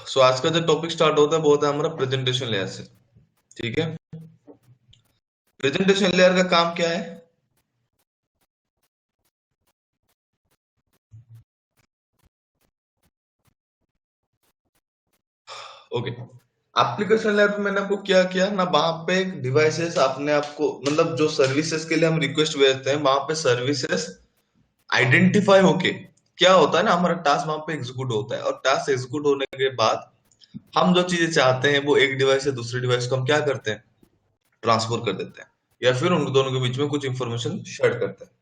सो आज का जो टॉपिक स्टार्ट होता है वो होता है हमारा प्रेजेंटेशन लेयर से। ठीक है। प्रेजेंटेशन लेयर का काम क्या है? ओके। एप्लीकेशन लेयर पे मैंने आपको क्या किया ना, वहां पे डिवाइसेस आपने आपको मतलब जो सर्विसेज के लिए हम रिक्वेस्ट भेजते हैं वहां पे सर्विसेज आइडेंटिफाई होके क्या होता है ना, हमारा टास्क वहां पे एग्जीक्यूट होता है, और टास्क एग्जीक्यूट होने के बाद हम जो चीजें चाहते हैं वो एक डिवाइस से दूसरे डिवाइस को हम क्या करते हैं, ट्रांसफर कर देते हैं, या फिर उन दोनों के बीच में कुछ इंफॉर्मेशन शेयर करते हैं।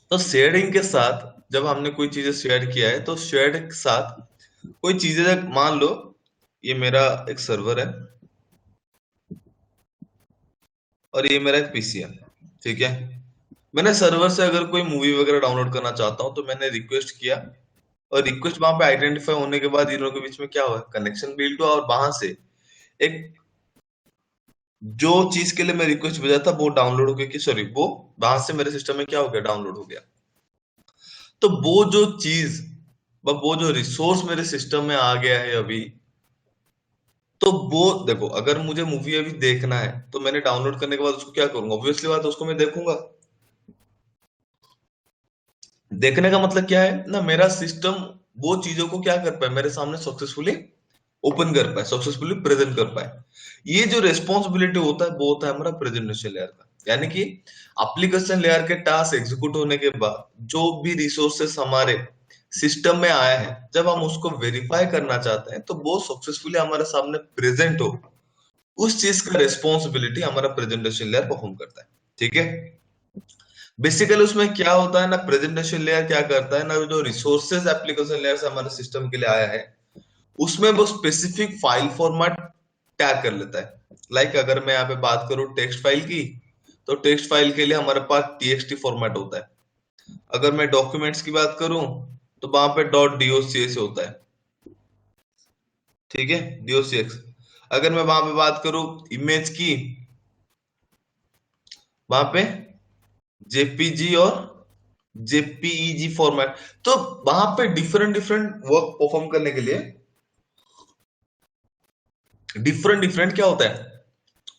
तो शेयरिंग के साथ जब हमने कोई चीजें शेयर किया है तो शेयर के साथ कोई चीजें, मान लो ये मेरा एक सर्वर है और ये मेरा एक पीसी है। ठीक है। मैंने सर्वर से अगर कोई मूवी वगैरह डाउनलोड करना चाहता हूँ तो मैंने रिक्वेस्ट किया, और रिक्वेस्ट वहां पे आइडेंटिफाई होने के बाद इन लोगों के बीच में क्या हुआ, कनेक्शन बिल्ड हुआ, और वहां से एक जो चीज के लिए मैं रिक्वेस्ट भेजा था वो डाउनलोड हो गया, कि सॉरी वो वहां से मेरे सिस्टम में क्या हो गया, डाउनलोड हो गया। तो वो जो चीज वो जो रिसोर्स मेरे सिस्टम में आ गया है अभी, तो वो देखो, अगर मुझे मूवी अभी देखना है तो मैंने डाउनलोड करने के बाद उसको क्या करूंगा, ऑब्वियसली बात है उसको मैं देखूंगा। देखने का मतलब क्या है ना, मेरा सिस्टम वो चीजों को क्या कर पाए, मेरे सामने सक्सेसफुली ओपन कर पाए, सक्सेसफुली प्रेजेंट कर पाए। ये जो रेस्पॉन्सिबिलिटी होता है वो होता है हमारा प्रेजेंटेशन लेयर का। यानी कि एप्लीकेशन लेयर के टास्क एग्जीक्यूट होने के बाद जो भी रिसोर्सेस हमारे सिस्टम में आया है, जब हम उसको वेरीफाई करना चाहते हैं तो वो सक्सेसफुली हमारे सामने प्रेजेंट हो, उस चीज का रेस्पॉन्सिबिलिटी हमारा प्रेजेंटेशन लेयर परफॉर्म करता है। ठीक है। बेसिकली उसमें क्या होता है ना, प्रेजेंटेशन लेयर क्या करता है ना, जो रिसोर्सेज एप्लीकेशन लेयर से हमारे सिस्टम के लिए आया है उसमें वो स्पेसिफिक फाइल फॉर्मेट टैग कर लेता है। लाइक अगर मैं यहाँ पे बात करूँ टेक्स्ट फाइल की, तो टेक्स्ट फाइल के लिए हमारे पास टीएक्सटी फॉर्मेट होता है। अगर मैं डॉक्यूमेंट्स की बात करूं तो वहां पे डॉट डीओसीएस होता है। ठीक है, डीओसीएक्स। अगर मैं वहां पे बात करूं इमेज की, वहां पे जेपीजी और जेपीईजी फॉर्मेट। तो वहां पे डिफरेंट डिफरेंट वर्क परफॉर्म करने के लिए डिफरेंट डिफरेंट क्या होता है,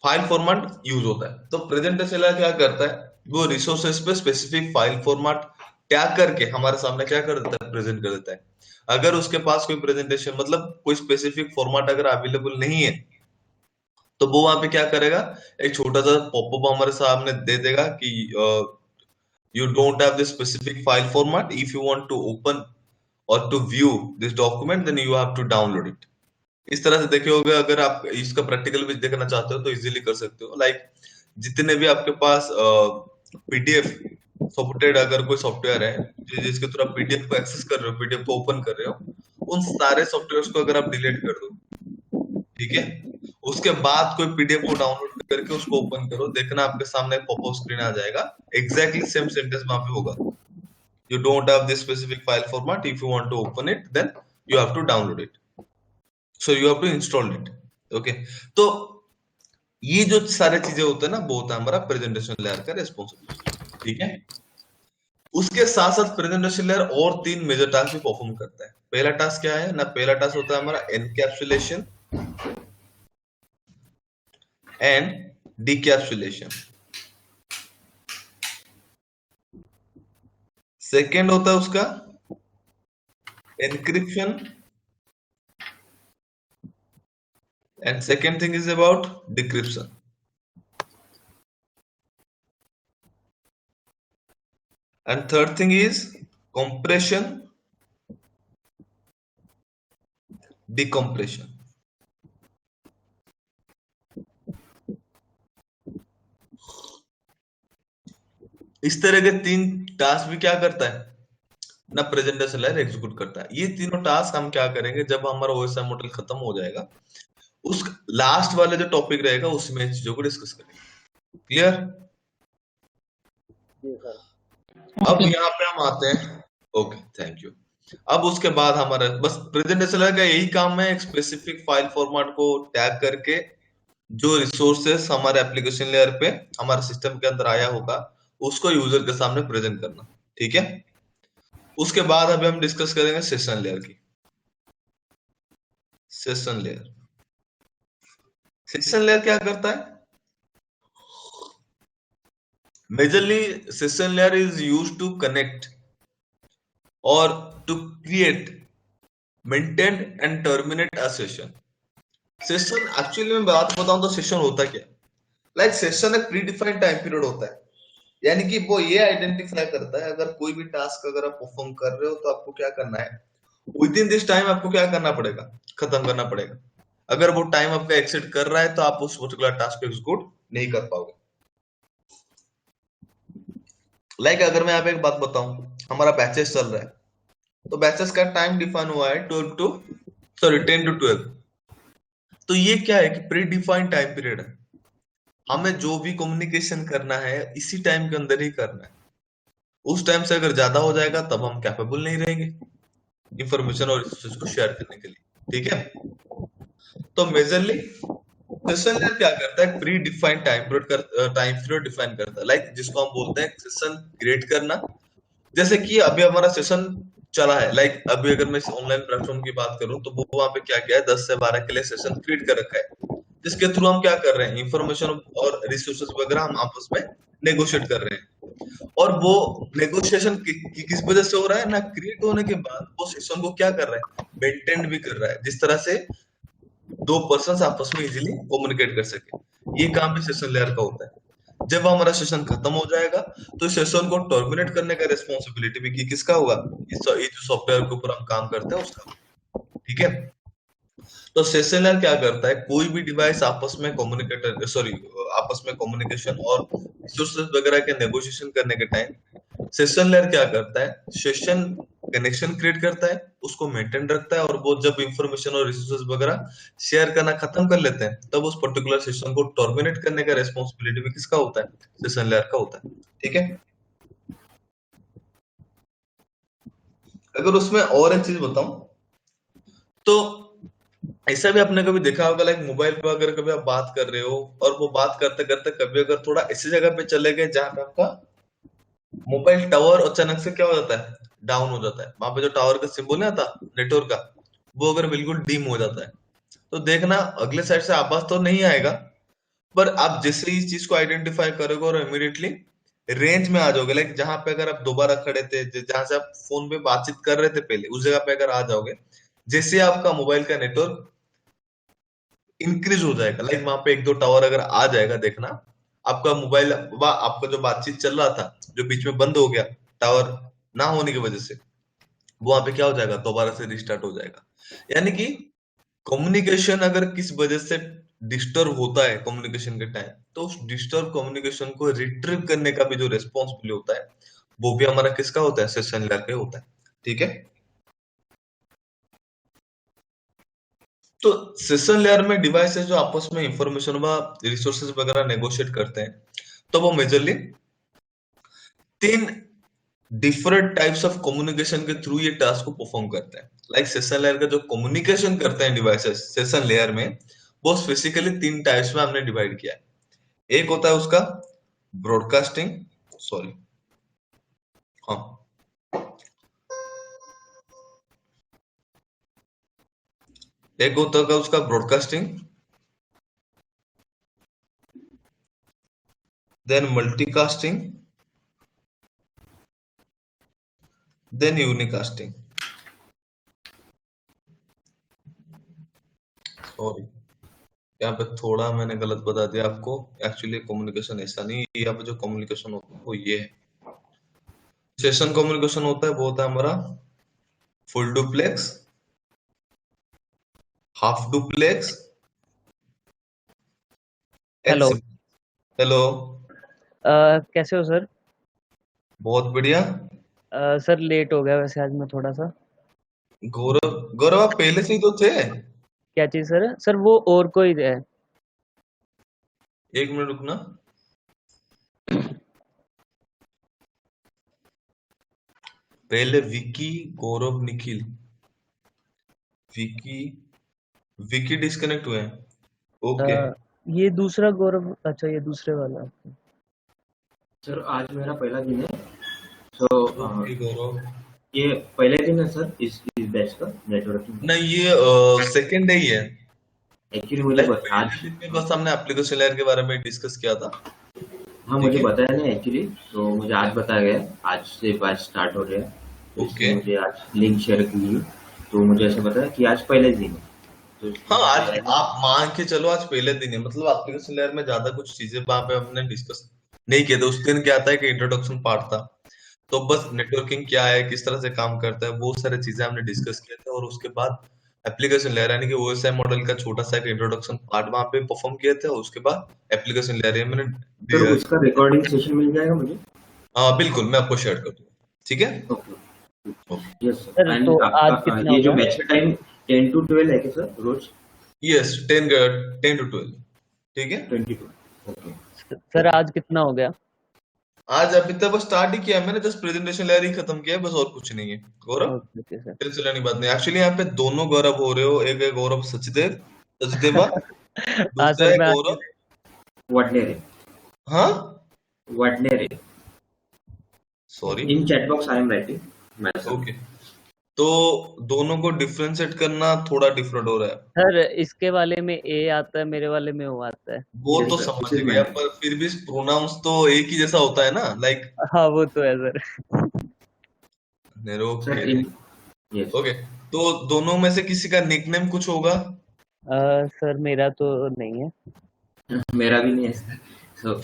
फाइल फॉर्मेट यूज होता है। तो प्रेजेंटेशन क्या करता है, वो रिसोर्सेस पे स्पेसिफिक फाइल फॉर्मेट टैग करके हमारे सामने क्या कर देता है, प्रेजेंट कर देता है। अगर उसके पास कोई प्रेजेंटेशन मतलब कोई स्पेसिफिक फॉर्मेट अगर अवेलेबल नहीं है, तो वो वहां पे क्या करेगा, एक छोटा सा पॉपअप हमारे सामने दे देगा कि you don't have this specific file format. If you want to open or to view this document, then you have to download it. इस तरह से देखे होगे, अगर आप इसका प्रैक्टिकल भी देखना चाहते हो तो इजीली कर सकते हो। लाइक जितने भी आपके पास पीडीएफ सॉफ्टवेयर, अगर कोई सॉफ्टवेयर है जिसके थ्रू आप पीडीएफ को एक्सेस कर रहे हो, पीडीएफ को ओपन कर रहे हो, उन सारे सॉफ्टवेयर को अगर आप डिलीट कर दो, ठीक है, उसके बाद कोई पीडीएफ को डाउनलोड करके उसको ओपन करो, देखना आपके सामने पॉपअप स्क्रीन आ जाएगा। एग्जैक्टली सेम सेंटेंस वहां पे होगा, you don't have this specific file format, if you want to open it then you have to download it, so you have to install it. Okay। तो ये जो सारे चीजें होते हैं ना, वो होता है हमारा प्रेजेंटेशन लेयर का रेस्पॉन्सिबिलिटी। ठीक है। उसके साथ साथ प्रेजेंटेशन लेयर और तीन मेजर टास्क भी परफॉर्म करता है। पहला टास्क क्या है ना, पहला टास्क होता है हमारा एनकैप्सुलेशन एंड डिकैप्सुलेशन। सेकेंड होता है उसका encryption, and second thing is about decryption. And third thing is compression, decompression. इस तरह के तीन टास्क भी क्या करता है ना, प्रेजेंटेशन लेयर एग्जीक्यूट करता है। ये तीनों टास्क हम क्या करेंगे जब हमारा ओएसआई मॉडल खत्म हो जाएगा, उस लास्ट वाले जो टॉपिक रहेगा उसमें चीजों को डिस्कस करेंगे। क्लियर? जी सर। अब यहाँ पे हम आते हैं। Okay, thank you. अब उसके बाद हमारा बस प्रेजेंटेशन लेयर का यही काम है, एक स्पेसिफिक फाइल फॉर्मेट को टैग करके जो रिसोर्सेस हमारे एप्लीकेशन लेयर पे हमारे सिस्टम के अंदर आया होगा उसको यूजर के सामने प्रेजेंट करना। ठीक है। उसके बाद अभी हम डिस्कस करेंगे सेशन लेयर की। Session layer. सेशन लेयर क्या करता है? Majorly, session layer is used to connect or to create, maintain and terminate a session. Session actually में बात बताऊं तो सेशन होता क्या? लाइक सेशन एक प्री डिफाइंड टाइम पीरियड होता है, यानी कि वो ये आइडेंटिफाई करता है अगर कोई भी टास्क अगर आप परफॉर्म कर रहे हो तो आपको क्या करना है, विद इन दिस टाइम आपको क्या करना पड़ेगा, खत्म करना पड़ेगा। अगर वो टाइम आपका एक्सीड कर रहा है तो आप उस पर्टिकुलर टास्क को एग्जीक्यूट नहीं कर पाओगे। अगर मैं यहाँ पे एक बात बताऊं, हमारा बैचेस चल रहा है, तो बैचेस का टाइम डिफाइन हुआ है 10 to 12। तो ये क्या है कि प्री डिफाइंड टाइम पीरियड है, हमें जो भी कम्युनिकेशन करना है इसी टाइम के अंदर ही करना है। उस टाइम से अगर ज्यादा हो जाएगा तब हम कैपेबल नहीं रहेंगे इंफॉर्मेशन और रिसोर्सेज को शेयर करने के लिए, ठीक है। तो मेजरली सेशन लेयर क्या करता है, pre defined time period define करता है, जिसको हम बोलते हैं सेशन क्रिएट करना। जैसे कि अभी हमारा सेशन चला है, अभी अगर मैं ऑनलाइन प्लेटफॉर्म की बात करूं तो वो वहां पे क्या किया है, 10 से 12 के लिए सेशन क्रिएट कर रखा है, जिसके थ्रू हम क्या कर रहे हैं, इंफॉर्मेशन और रिसोर्सेज वगैरह हम आपस में नेगोशिएट कर रहे हैं। और वो नेगोशिएशन किस वजह से हो रहा है ना, क्रिएट होने के बाद वो सेशन को क्या कर रहा है, मेंटेन भी कर रहा है, जिस तरह से दो पर्सन आपस में इजीली कम्युनिकेट कर सके। ये काम भी सेशन लेयर का होता है। जब हमारा सेशन खत्म हो जाएगा तो सेशन को टर्मिनेट करने का रिस्पॉन्सिबिलिटी भी किसका होगा, ये जो सॉफ्टवेयर के ऊपर हम काम करते हैं उसका, ठीक है। तो सेशन लेयर क्या करता है, कोई भी डिवाइस आपस में कम्युनिकेशन और रिसोर्सेज वगैरह के नेगोशिएशन करने के टाइम सेशन लेयर क्या करता है, सेशन कनेक्शन क्रिएट करता है, उसको मेंटेन रखता है, और वो जब इंफॉर्मेशन और रिसोर्सेज वगैरह शेयर करना खत्म कर लेते हैं तब उस पर्टिकुलर सेशन को टर्मिनेट करने का रेस्पॉन्सिबिलिटी भी किसका होता है, सेशन लेयर का होता है, ठीक है। अगर उसमें और एक चीज बताऊं तो ऐसा भी आपने कभी देखा होगा, मोबाइल पे अगर कभी आप बात कर रहे हो और वो बात करते करते कभी अगर थोड़ा ऐसी जगह पे चले गए जहां पे आपका मोबाइल टावर अचानक से क्या हो जाता है, डाउन हो जाता है, वहां पे जो टावर का सिंबल नहीं आता नेटवर्क का, वो अगर बिल्कुल डिम हो जाता है तो देखना अगले साइड से आवाज तो नहीं आएगा, पर आप जैसे ही इस चीज को आइडेंटिफाई करोगे और इमीडिएटली रेंज में आ जाओगे, जहां पे अगर आप दोबारा खड़े थे, जहां से आप फोन पे बातचीत कर रहे थे पहले, उस जगह पे अगर आ जाओगे, जैसे आपका मोबाइल का नेटवर्क इंक्रीज हो जाएगा, वहां पे एक दो टावर अगर आ जाएगा, देखना आपका मोबाइल आपका जो बातचीत चल रहा था जो बीच में बंद हो गया टावर ना होने की वजह से, वो वहां पे क्या हो जाएगा, दोबारा से रिस्टार्ट हो जाएगा। यानी कि कम्युनिकेशन अगर किस वजह से डिस्टर्ब होता है कम्युनिकेशन के टाइम, तो उस डिस्टर्ब कम्युनिकेशन को रिट्रीव करने का भी जो रेस्पॉन्सिबिलिटी होता है वो भी हमारा किसका होता है, सेशन लेयर का होता है, ठीक है। तो सेशन लेयर में डिवाइसेस जो आपस में इंफॉर्मेशन व रिसोर्सेज वगैरह नेगोशिएट करते हैं, तो वो मेजरली तीन डिफरेंट टाइप्स ऑफ कम्युनिकेशन के थ्रू ये टास्क को परफॉर्म करते हैं। सेशन लेयर का जो कम्युनिकेशन करते हैं डिवाइसेस सेशन लेयर में, वो बेसिकली तीन टाइप्स में हमने डिवाइड किया है। एक होता है उसका ब्रॉडकास्टिंग, सॉरी, हाँ, एक होता है उसका broadcasting, then multicasting, then unicasting. Sorry, यहाँ पे थोड़ा मैंने गलत बता दिया आपको, एक्चुअली कम्युनिकेशन ऐसा नहीं है, यहाँ पे जो कम्युनिकेशन होता है वो ये है। सेशन कम्युनिकेशन होता है वो होता है हमारा full duplex, half duplex, hello. Hello, कैसे हो सर? बहुत बढ़िया। सर लेट हो गया वैसे आज मैं थोड़ा सा। गौरव, गौरव आप पहले से ही तो थे। क्या चीज़ सर? सर वो और कोई है। एक मिनट रुकना। पहले विकी, गौरव, निखिल, विकी, विकी डिस्कनेक्ट हुए हैं, ओके। ये दूसरा गौरव, अच्छा ये दूसरे वाला। सर आज मेरा पहला दिन है, तो ओके गौरव, ये पहले दिन है सर इस बैच का नेटवर्किंग? नहीं, ये सेकंड डे ही है। एक्चुअली मुझे लाइक बस आज, पहले दिन में बस हमने एप्लीकेशन लेयर के बारे में डिस्कस किया था। हाँ ठीक मुझे है, बताया नहीं एक्चुअली, तो मुझे आज बताया गया, आज से बैच स्टार्ट हो रहा है, तो ओके। इसलिए मुझे आज लिंक शेयर की, तो मुझे ऐसा बताया कि आज पहले दिन है, तो हाँ, इसलिए आज मुझे आप मान के चलो आज पहले दिन है, मतलब एप्लीकेशन लेयर में ज्यादा कुछ चीजें वहां पे हमने डिस्कस नहीं किए थे। उस दिन क्या था कि इंट्रोडक्शन पार्ट था, तो बस नेटवर्किंग क्या है, किस तरह से काम करता है, वो सारी चीजें हमने डिस्कस किए थे। और उसके बाद एप्लीकेशन लेयर यानी कि ओएसआई मॉडल का छोटा सा एक इंट्रोडक्शन पार्ट वहां पे परफॉर्म किए थे। और उसके बाद एप्लीकेशन लेयर मैंने सर उसका रिकॉर्डिंग सेशन मिल जाएगा मुझे? बिल्कुल, मैं आपको शेयर कर दूंगा। ठीक है, okay, okay. Yes sir sir. And तो आज आपका कितना ये जो होगा? बैच का टाइम 10 to 12 है क्या सर रोज? Yes, 10 to 12। ठीक है, 22। ओके सर आज कितना हो गया? आज अभी तक बस स्टार्ट ही किया है मैंने, जस्ट प्रेजेंटेशन लेयर ही खत्म किया है बस, और कुछ नहीं है। गौरव, ओके ओके सर। टेंशन लेने की बात नहीं। एक्चुअली यहाँ पे दोनों गौरव हो रहे हो, एक है गौरव सचदेव सचदेवा, हाँ दूसरा सर है मैं आज गौरव। वडनेरे, हाँ, Wadnere. Sorry, in chat box I am writing myself. Okay. तो दोनों को डिफरेंशिएट करना थोड़ा डिफरेंट हो रहा है। सर इसके वाले में ए आता है, मेरे वाले में ओ आता है। वो यस तो सर, समझ दिस इज गया, माय। पर फिर भी प्रोनाउंस तो एक ही जैसा होता है ना, लाइक हाँ वो तो है सर। नेरो सर के। इन, यस। ओके, तो दोनों में से किसी का निकनेम कुछ होगा? सर मेरा तो नहीं है। मेरा भी नहीं है सर, सो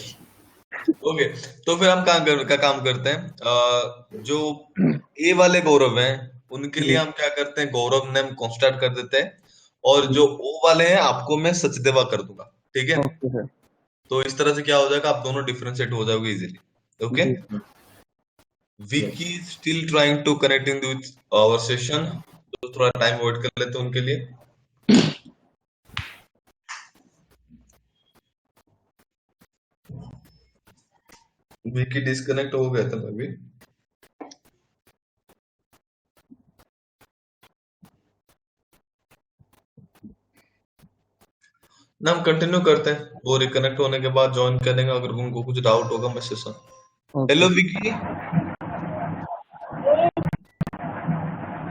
ओके, तो फिर हम काम करते हैं। जो ए वाले गौरव हैं उनके लिए हम क्या करते हैं, गौरव नेम कॉन्स्टेंट कर देते हैं। और जो ओ वाले हैं आपको मैं सचदेवा कर दूंगा। ठीक है, ओके सर। तो इस तरह से क्या हो जाएगा, आप दोनों डिफरेंशिएट हो जाओगे easily. Okay, ji Vicky still trying to connecting with our session, तो थोड़ा टाइम वेट कर लेते हैं उनके लिए। विकी डिस्कनेक्ट हो गया था मैं भी। ना हम कंटिन्यू करते हैं, वो रिकनेक्ट होने के बाद ज्वाइन करेंगे अगर उनको कुछ डाउट होगा मैं session. Okay. Hello Vicky,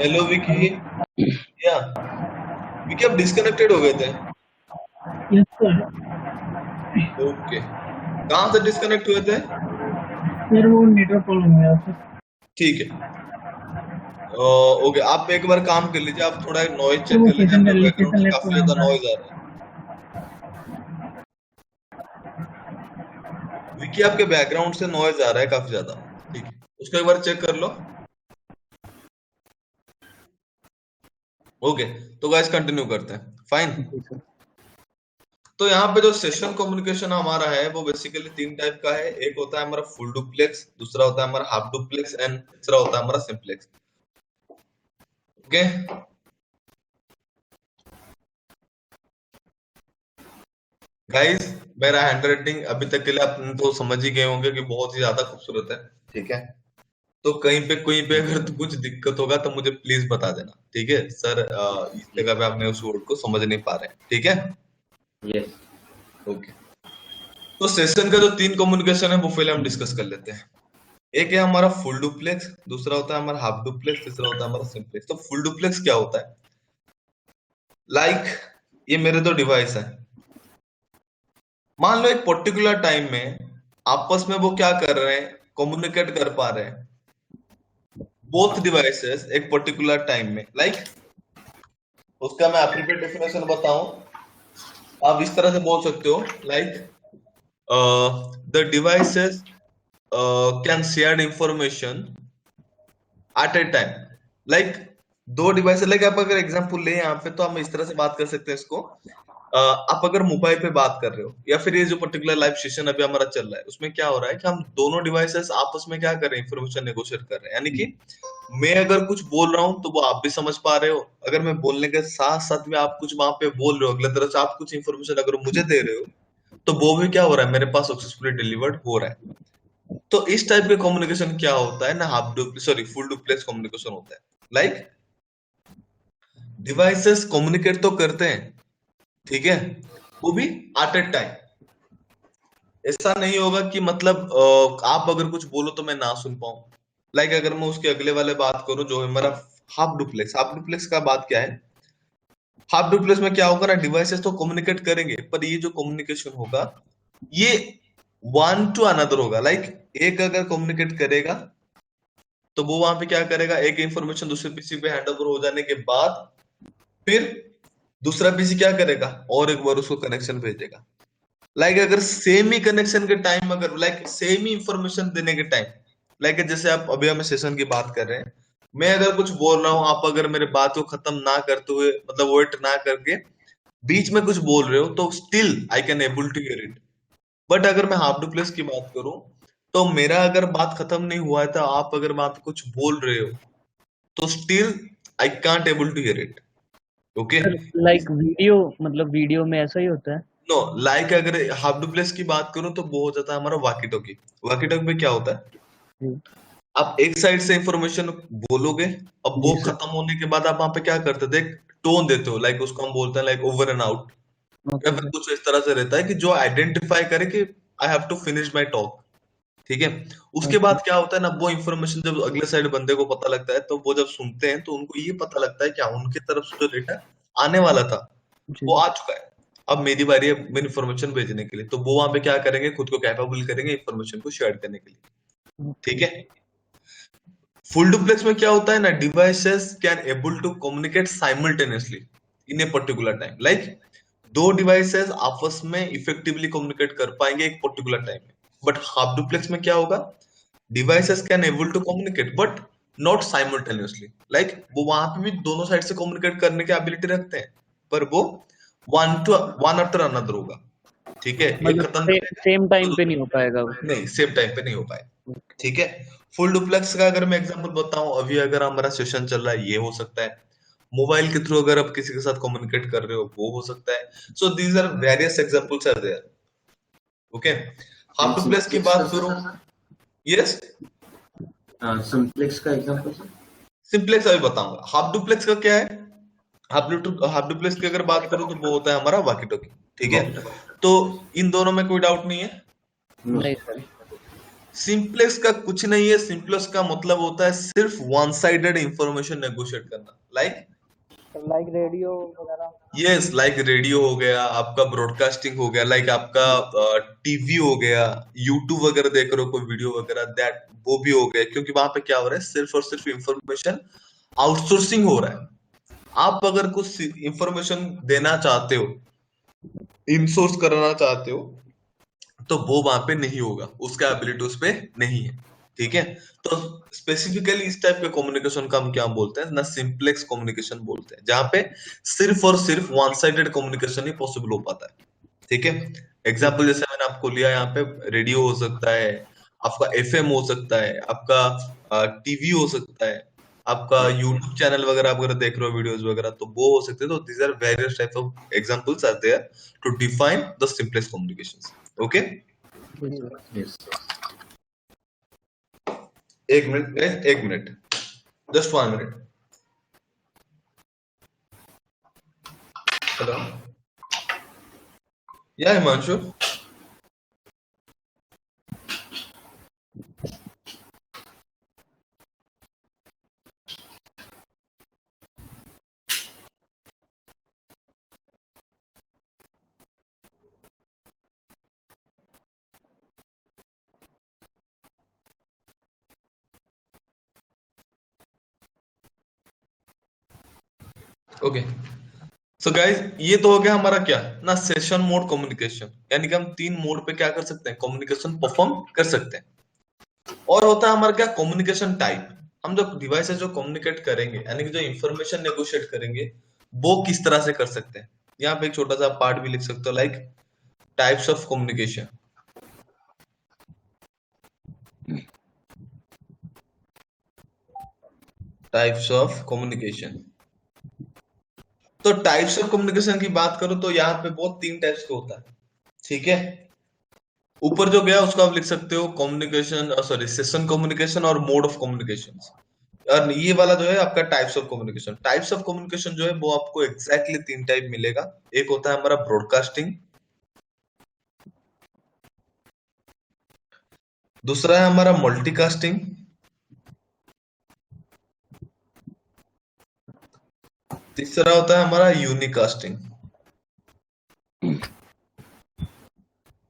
hello Vicky, या विकी आप डिस्कनेक्टेड हो गए थे। Yes sir. ओके, कहाँ से डिस्कनेक्ट हुए थे? सर वो नेटवर्क प्रॉब्लम है सर। ठीक है, ओके, आप एक बार काम कर लीजिए, आप थोड़ा नॉइज तो चेक वो कर लीजिए, आपके बैकग्राउंड सेशन से लेफ्ट काफी हो रहा ज्यादा था। नॉइज आ रहा है। विकी आपके बैकग्राउंड से नॉइज आ रहा है काफी ज्यादा। ठीक है, उसको एक बार चेक कर लो। ओके, तो गाइस कंटिन्यू करते हैं, फाइन। जी सर। तो यहाँ पे जो सेशन कम्युनिकेशन हमारा है वो बेसिकली तीन टाइप का है। एक होता है हमारा फुल डुप्लेक्स, दूसरा होता है हमारा हाफ डुप्लेक्स, एंड तीसरा होता है हमारा सिंप्लेक्स। ओके, गाइस मेरा हैंड राइटिंग अभी तक के लिए आप तो समझ ही गए होंगे कि बहुत ही ज्यादा खूबसूरत है। ठीक है, तो कहीं पे अगर तो कुछ दिक्कत होगा तो मुझे प्लीज बता देना। ठीक है सर, इस जगह पे आपने उस वर्ड को समझ नहीं पा रहे हैं। ठीक है, यस। ओके। तो सेशन का जो तीन कम्युनिकेशन है वो पहले हम डिस्कस कर लेते हैं। एक है हमारा फुल डुप्लेक्स, दूसरा होता है हमारा हाफ डुप्लेक्स, तीसरा होता है हमारा सिंप्लेक्स। तो फुल डुप्लेक्स क्या होता है, लाइक ये मेरे दो डिवाइस है, मान लो एक पर्टिकुलर टाइम में आपस में वो क्या कर रहे हैं, कम्युनिकेट कर पा रहे हैं, बोथ डिवाइसेस एक पर्टिकुलर टाइम में। लाइक उसका मैं एप्रोप्रिएट डेफिनेशन बताऊं, आप इस तरह से बोल सकते हो, like the devices can share information at A time. Like दो डिवाइस, लाइक आप अगर एग्जांपल ले यहाँ पे, तो हम इस तरह से बात कर सकते हैं इसको। आप अगर मोबाइल पे बात कर रहे हो, या फिर ये जो पर्टिकुलर लाइव सेशन अभी हमारा चल रहा है, उसमें क्या हो रहा है कि हम दोनों डिवाइसेस आपस में क्या कर रहे हैं, इंफॉर्मेशन नेगोशिएट कर रहे हैं। यानी कि मैं अगर कुछ बोल रहा हूं तो वो आप भी समझ पा रहे हो, अगर मैं बोलने के साथ साथ में आप कुछ वहां पे बोल रहे हो, अगले तरफ से आप कुछ इंफॉर्मेशन अगर मुझे दे रहे हो, तो वो भी क्या हो रहा है, मेरे पास सक्सेसफुली डिलीवर्ड हो रहा है। तो इस टाइप के कम्युनिकेशन क्या होता है ना, half duplex, sorry, full duplex communication होता है। लाइक डिवाइसेस कम्युनिकेट तो करते हैं, ठीक है, वो भी एट ए टाइम। ऐसा नहीं होगा कि मतलब आप अगर कुछ बोलो तो मैं ना सुन पाऊं, लाइक अगर मैं उसके अगले वाले बात करूं जो है हमारा हाफ डुप्लेक्स का बात क्या है? हाफ डुप्लेक्स में क्या होगा ना, डिवाइसेस तो कम्युनिकेट करेंगे पर ये जो कम्युनिकेशन होगा ये वन टू अनदर होगा। लाइक एक अगर कम्युनिकेट करेगा तो वो वहां पे क्या करेगा, एक इंफॉर्मेशन दूसरे पीसी पे हैंड ओवर हो जाने के बाद फिर दूसरा पीसी क्या करेगा और एक बार उसको कनेक्शन भेजेगा। लाइक अगर सेम ही कनेक्शन के टाइम, अगर लाइक सेम ही इंफॉर्मेशन देने के टाइम, लाइक जैसे आप अभी हमें सेशन की बात कर रहे हैं, मैं अगर कुछ बोल रहा हूँ, आप अगर मेरे बात को खत्म ना करते हुए मतलब वेट ना करके बीच में कुछ बोल रहे हो तो still I can able to hear it. But अगर मैं हाफ डुप्लेक्स की बात करूं तो मेरा अगर बात खत्म नहीं हुआ है तो आप अगर बात कुछ बोल रहे हो तो still I can't able to hear it. Okay, sir like video, मतलब वीडियो में ऐसा ही होता है? नो, लाइक अगर हाफ डुप्लेक्स की बात करूं तो वो हो जाता है हमारा वॉकी टॉकी। वॉकी टॉकी में क्या होता है, जी आप एक साइड से इंफॉर्मेशन बोलोगे, अब वो जी सर। खत्म होने के बाद आप वहां पे क्या करते थे, एक टोन देते हो, लाइक उसको हम बोलते हैं लाइक ओवर एंड आउट, या ओके फिर सर। कुछ इस तरह से रहता है कि जो आइडेंटिफाई करे कि I have to finish my talk. ठीक है, उसके ओके बाद क्या होता है ना, वो इंफॉर्मेशन जब अगले साइड बंदे को पता लगता है तो वो जब सुनते हैं तो उनको ये पता लगता है कि उनकी तरफ से जो डेटा आने वाला था जी वो आ चुका है, अब मेरी बारी है मेरी इन्फॉर्मेशन भेजने के लिए। तो वो वहां पे क्या करेंगे, खुद को कैपेबल करेंगे इन्फॉर्मेशन को शेयर करने के लिए। ओके ठीक है, फुल डुप्लेक्स में क्या होता है ना, devices can able to communicate simultaneously in a particular time. Like दो डिवाइसेस आपस में इफेक्टिवली कम्युनिकेट कर पाएंगे एक पर्टिकुलर टाइम में। बट हाफ डुप्लेक्स में क्या होगा, devices can able to communicate but not simultaneously. Like वो वहां पे भी दोनों साइड से कम्युनिकेट करने की एबिलिटी रखते हैं पर वो वन आफ्टर अनदर होगा। ठीक है, एक मतलब खत्म सेम टाइम तो पे नहीं हो पाएगा वो? नहीं, सेम टाइम पे नहीं हो पाए। ओके ठीक है, फुल डुप्लेक्स का अगर मैं एग्जांपल बताऊं, अभी अगर हमारा सेशन चल रहा है ये हो सकता है, मोबाइल के थ्रू अगर आप किसी के साथ कम्युनिकेट कर रहे हो वो हो सकता है। So these are various examples are there. Okay, half and duplex की सिंप्लेक्स का बात करूं, सर? यस, सिंप्लेक्स का एग्जांपल सर? सिंप्लेक्स अभी बताऊंगा। हाफ डुप्लेक्स का क्या है, हाफ डुप्लेक्स की अगर बात करूं तो वो होता है हमारा वॉकी टॉकी। ठीक है, वॉकी टॉकी। तो इन दोनों में कोई डाउट नहीं है। नो नहीं सर। सर। सिंप्लेक्स का कुछ नहीं है, सिंप्लेक्स का मतलब होता है सिर्फ वन साइडेड इंफॉर्मेशन नेगोशिएट करना। लाइक लाइक रेडियो वगैरह। यस, लाइक रेडियो हो गया, आपका ब्रॉडकास्टिंग हो गया, लाइक आपका टीवी हो गया, यूट्यूब वगैरह देख रहे हो कोई वीडियो वगैरह, दैट वो भी हो गया, क्योंकि वहां पे क्या हो रहा है, सिर्फ और सिर्फ इंफॉर्मेशन आउटसोर्सिंग हो रहा है। आप अगर कुछ इंफॉर्मेशन देना चाहते हो, इनसोर्स करना चाहते हो, तो वो वहां पे नहीं होगा, उसका एबिलिटी उस पे नहीं है। ठीक है, तो स्पेसिफिकली इस टाइप के कम्युनिकेशन का हम क्या बोलते हैं ना, सिंप्लेक्स कम्युनिकेशन बोलते हैं, जहां पे सिर्फ और सिर्फ वन साइडेड कम्युनिकेशन ही पॉसिबल हो पाता है। ठीक है, एग्जाम्पल जैसे मैंने आपको लिया, यहाँ पे रेडियो हो सकता है, आपका एफएम हो सकता है, आपका टीवी हो सकता है, आपका यूट्यूब चैनल वगैरह आप अगर देख रहे हो वीडियोस वगैरह तो वो हो सकते हैं। तो these are various type of examples are there to define the simplest communications. Okay, ji sir. Yes. एक मिनट guys, एक minute, just 1 minute. Hello, yeah Himanshu, okay. So guys, ये तो हो गया हमारा क्या ना, सेशन मोड कम्युनिकेशन, यानी कि हम 3 मोड पे क्या कर सकते हैं, कम्युनिकेशन परफॉर्म कर सकते हैं। और होता है हमारा क्या, कम्युनिकेशन टाइप। हम जो डिवाइस जो कम्युनिकेट करेंगे, यानी कि जो इंफॉर्मेशन नेगोशिएट करेंगे, वो किस तरह से कर सकते हैं। यहाँ पे एक छोटा सा पार्ट भी लिख सकते हो, like types of communication. Types of communication, तो टाइप्स ऑफ कम्युनिकेशन की बात करो तो यहाँ पे बहुत 3 टाइप्स का होता है। ठीक है, ऊपर जो गया उसको आप लिख सकते हो कम्युनिकेशन, सॉरी, सेशन कम्युनिकेशन और मोड ऑफ कम्युनिकेशन। और ये वाला जो है आपका types of communication. Types of communication जो है वो आपको एग्जैक्टली 3 टाइप मिलेगा। एक होता है हमारा ब्रॉडकास्टिंग, दूसरा है हमारा मल्टीकास्टिंग, तीसरा होता है हमारा यूनिकास्टिंग।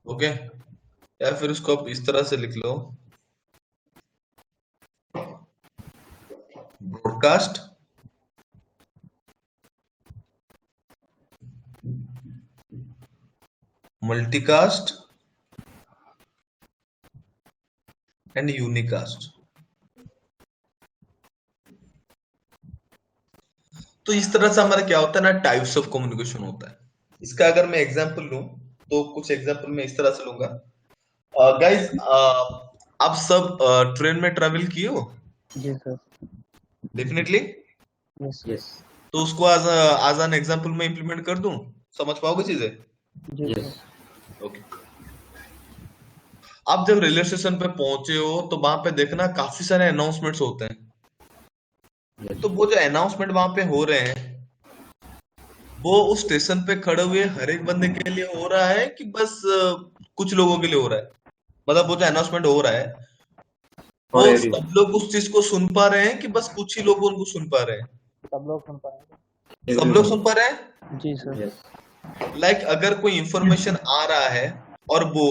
ओके, या फिर उसको आप इस तरह से लिख लो, ब्रॉडकास्ट, मल्टीकास्ट एंड यूनिकास्ट। तो इस तरह से हमारा क्या होता है ना, टाइप्स ऑफ कम्युनिकेशन होता है। इसका अगर मैं एग्जांपल लूं तो कुछ एग्जांपल मैं इस तरह से लूंगा। गाइस, आप सब ट्रेन में ट्रैवल किए हो? जी सर। डेफिनेटली। यस। यस। तो उसको आज एन एग्जांपल में इंप्लीमेंट कर दूं, समझ पाओगे चीजें? जी यस। सर। ओके। आप जब रेलवे स्टेशन पे पहुंचे हो तो वहां पे देखना काफी सारे अनाउंसमेंट्स होते हैं। यस। तो वो जो अनाउंसमेंट वहां पे हो रहे हैं, वो उस स्टेशन पे खड़े हुए हर एक बंदे के लिए हो रहा है कि बस कुछ लोगों के लिए हो रहा है? मतलब वो जो अनाउंसमेंट हो रहा है, वो फॉर एवरीवन। सब लोग उस चीज को सुन पा रहे हैं कि बस कुछ ही लोग उनको सुन पा रहे हैं? सब लोग सुन पाएंगे। सब लोग एवरीवन। सुन पा रहे हैं। जी सर। यस। लाइक अगर कोई इंफॉर्मेशन आ रहा है और वो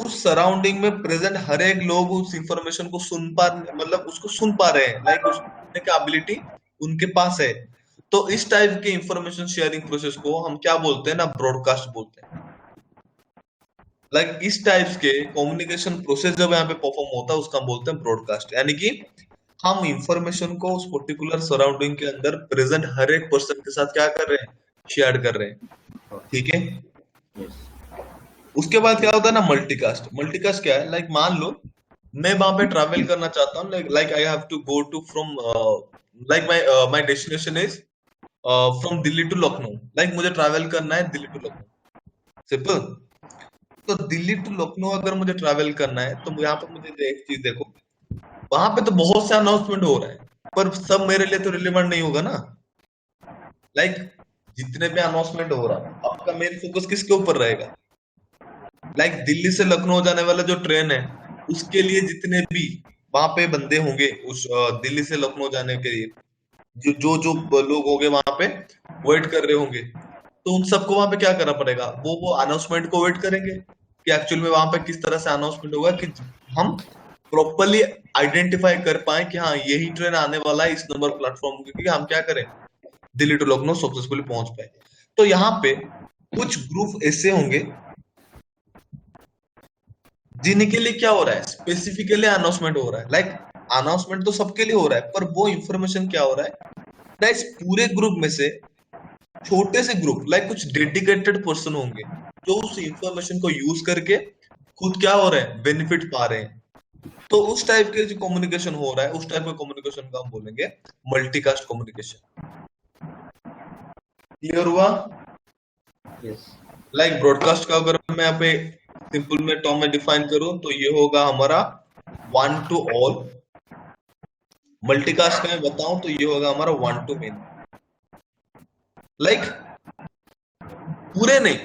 उस सराउंडिंग में प्रेजेंट हर एक लोग उस इंफॉर्मेशन को सुन पा, मतलब उसको सुन पा रहे हैं, लाइक उसको सुनने की एबिलिटी उनके पास है, तो इस टाइप के इंफॉर्मेशन शेयरिंग प्रोसेस को हम क्या बोलते हैं ना, ब्रॉडकास्ट बोलते हैं। लाइक इस टाइप्स के कम्युनिकेशन प्रोसेस जब यहाँ पे परफॉर्म होता है उसका हम बोलते हैं ब्रॉडकास्ट। यानी कि हम इंफॉर्मेशन को उस पर्टिकुलर सराउंडिंग के अंदर प्रेजेंट हर एक पर्सन के साथ क्या कर रहे हैं, शेयर कर रहे हैं। ठीक है। यस। उसके बाद क्या होता है ना, मल्टीकास्ट। मल्टीकास्ट क्या है, लाइक मान लो मैं वहां पे ट्रैवल करना चाहता हूँ, like I have to go to from, like my my destination is from Delhi to Lucknow. Like मुझे ट्रैवल करना है दिल्ली टू लखनऊ, सिंपल। तो दिल्ली टू लखनऊ अगर मुझे ट्रैवल करना है तो यहाँ पर मुझे एक चीज देखो, वहां पे तो बहुत से अनाउंसमेंट हो रहा है, पर सब मेरे लिए तो रिलेवेंट नहीं होगा ना। लाइक जितने भी अनाउंसमेंट हो रहा है, आपका मेन फोकस किसके ऊपर रहेगा? लाइक दिल्ली से लखनऊ जाने वाला जो ट्रेन है, उसके लिए जितने भी वहां पे बंदे होंगे उस दिल्ली से लखनऊ जाने के लिए, जो जो जो लोग होंगे वहां पे वेट कर रहे होंगे, तो उन सबको वहां पे क्या करना पड़ेगा, वो अनाउंसमेंट को वेट करेंगे कि एक्चुअल में वहां पे किस तरह से अनाउंसमेंट होगा कि हम प्रॉपरली आइडेंटिफाई कर पाए कि हाँ यही ट्रेन आने वाला है इस नंबर प्लेटफॉर्म, क्योंकि हम क्या करें, दिल्ली टू लखनऊ सक्सेसफुली पहुंच पाए। तो यहाँ पे कुछ ग्रुप ऐसे होंगे जिनके लिए क्या हो रहा है, स्पेसिफिकली अनाउंसमेंट हो रहा है। लाइक अनाउंसमेंट तो सबके लिए हो रहा है, पर वो इंफॉर्मेशन क्या हो रहा है ना, इस पूरे ग्रुप में से छोटे से ग्रुप, लाइक कुछ डेडिकेटेड पर्सन होंगे जो उस इंफॉर्मेशन को यूज करके खुद क्या हो रहे हैं, बेनिफिट पा रहे हैं। तो उस टाइप के जो कम्युनिकेशन हो रहा है, उस टाइप के कम्युनिकेशन का हम बोलेंगे मल्टीकास्ट कम्युनिकेशन। क्लियर हुआ? यस। लाइक ब्रॉडकास्ट का अगर मैं यहाँ पे सिंपल में टर्म में डिफाइन करूं तो ये होगा हमारा वन टू ऑल। मल्टीकास्ट का मैं बताऊं तो ये होगा हमारा वन टू मेनी। लाइक पूरे नहीं,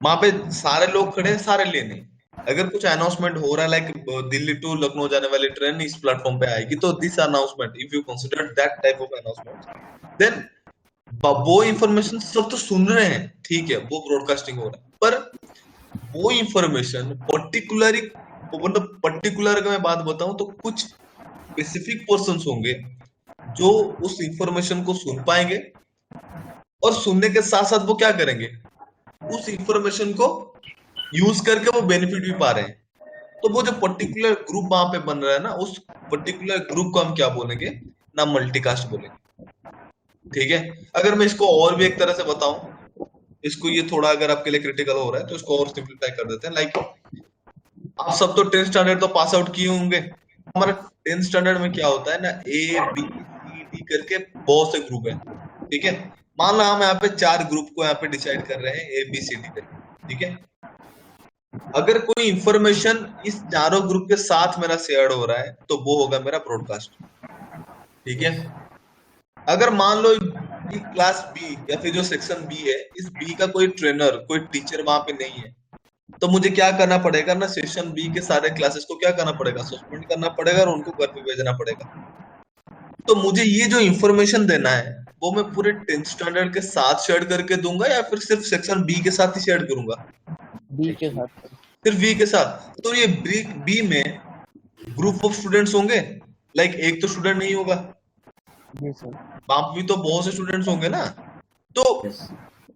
वहां पे सारे लोग खड़े हैं, सारे लिए नहीं। अगर कुछ अनाउंसमेंट हो रहा है लाइक दिल्ली टू लखनऊ जाने वाली ट्रेन इस प्लेटफॉर्म पे आएगी, तो this announcement if you consider that type of announcement, then वो इंफॉर्मेशन सब तो सुन रहे हैं, ठीक है, वो ब्रॉडकास्टिंग हो रहा है, पर वो इंफॉर्मेशन पर्टिकुलरली, मतलब पर्टिकुलर अगर मैं बात बताऊं तो कुछ स्पेसिफिक पर्संस होंगे जो उस इंफॉर्मेशन को सुन पाएंगे, और सुनने के साथ साथ वो क्या करेंगे, उस इंफॉर्मेशन को यूज करके वो बेनिफिट भी पा रहे हैं। तो वो जो पर्टिकुलर ग्रुप वहां पे बन रहा है ना, उस पर्टिकुलर ग्रुप को हम क्या बोलेंगे ना, मल्टीकास्ट बोलेंगे। ठीक है। अगर मैं इसको और भी एक तरह से बताऊं, इसको ये थोड़ा अगर आपके लिए क्रिटिकल हो रहा है तो इसको और सिंप्लीफाई कर देते हैं। लाइक आप सब तो 10th स्टैंडर्ड तो पास आउट किए होंगे। हमारा 10th स्टैंडर्ड में क्या होता है ना, ए बी सी डी करके बहुत से ग्रुप है। ठीक है। मान लो हम यहाँ पे 4 ग्रुप को यहाँ पे डिसाइड कर रहे हैं ए बी सी डी करके। ठीक है। अगर कोई इंफॉर्मेशन इस चारों ग्रुप के साथ मेरा शेयर हो रहा है तो वो होगा मेरा ब्रॉडकास्ट। ठीक है। अगर मान लो क्लास बी या फिर जो सेक्शन बी है, इस बी का कोई ट्रेनर, कोई टीचर वहां पे नहीं है, तो मुझे क्या करना पड़ेगा ना, सेक्शन बी के सारे क्लासेस को क्या करना पड़ेगा, सस्पेंड करना पड़ेगा और उनको घर पे भेजना पड़ेगा। तो मुझे ये जो इंफॉर्मेशन देना है वो मैं पूरे 10th स्टैंडर्ड के साथ शेयर करके दूंगा या फिर सिर्फ सेक्शन बी के साथ ही शेयर करूंगा? बी के साथ सर। सिर्फ बी के साथ। तो ये बी में ग्रुप ऑफ स्टूडेंट्स होंगे, लाइक एक तो स्टूडेंट नहीं होगा, जी सर। वहां भी तो बहुत से स्टूडेंट्स होंगे ना। तो यस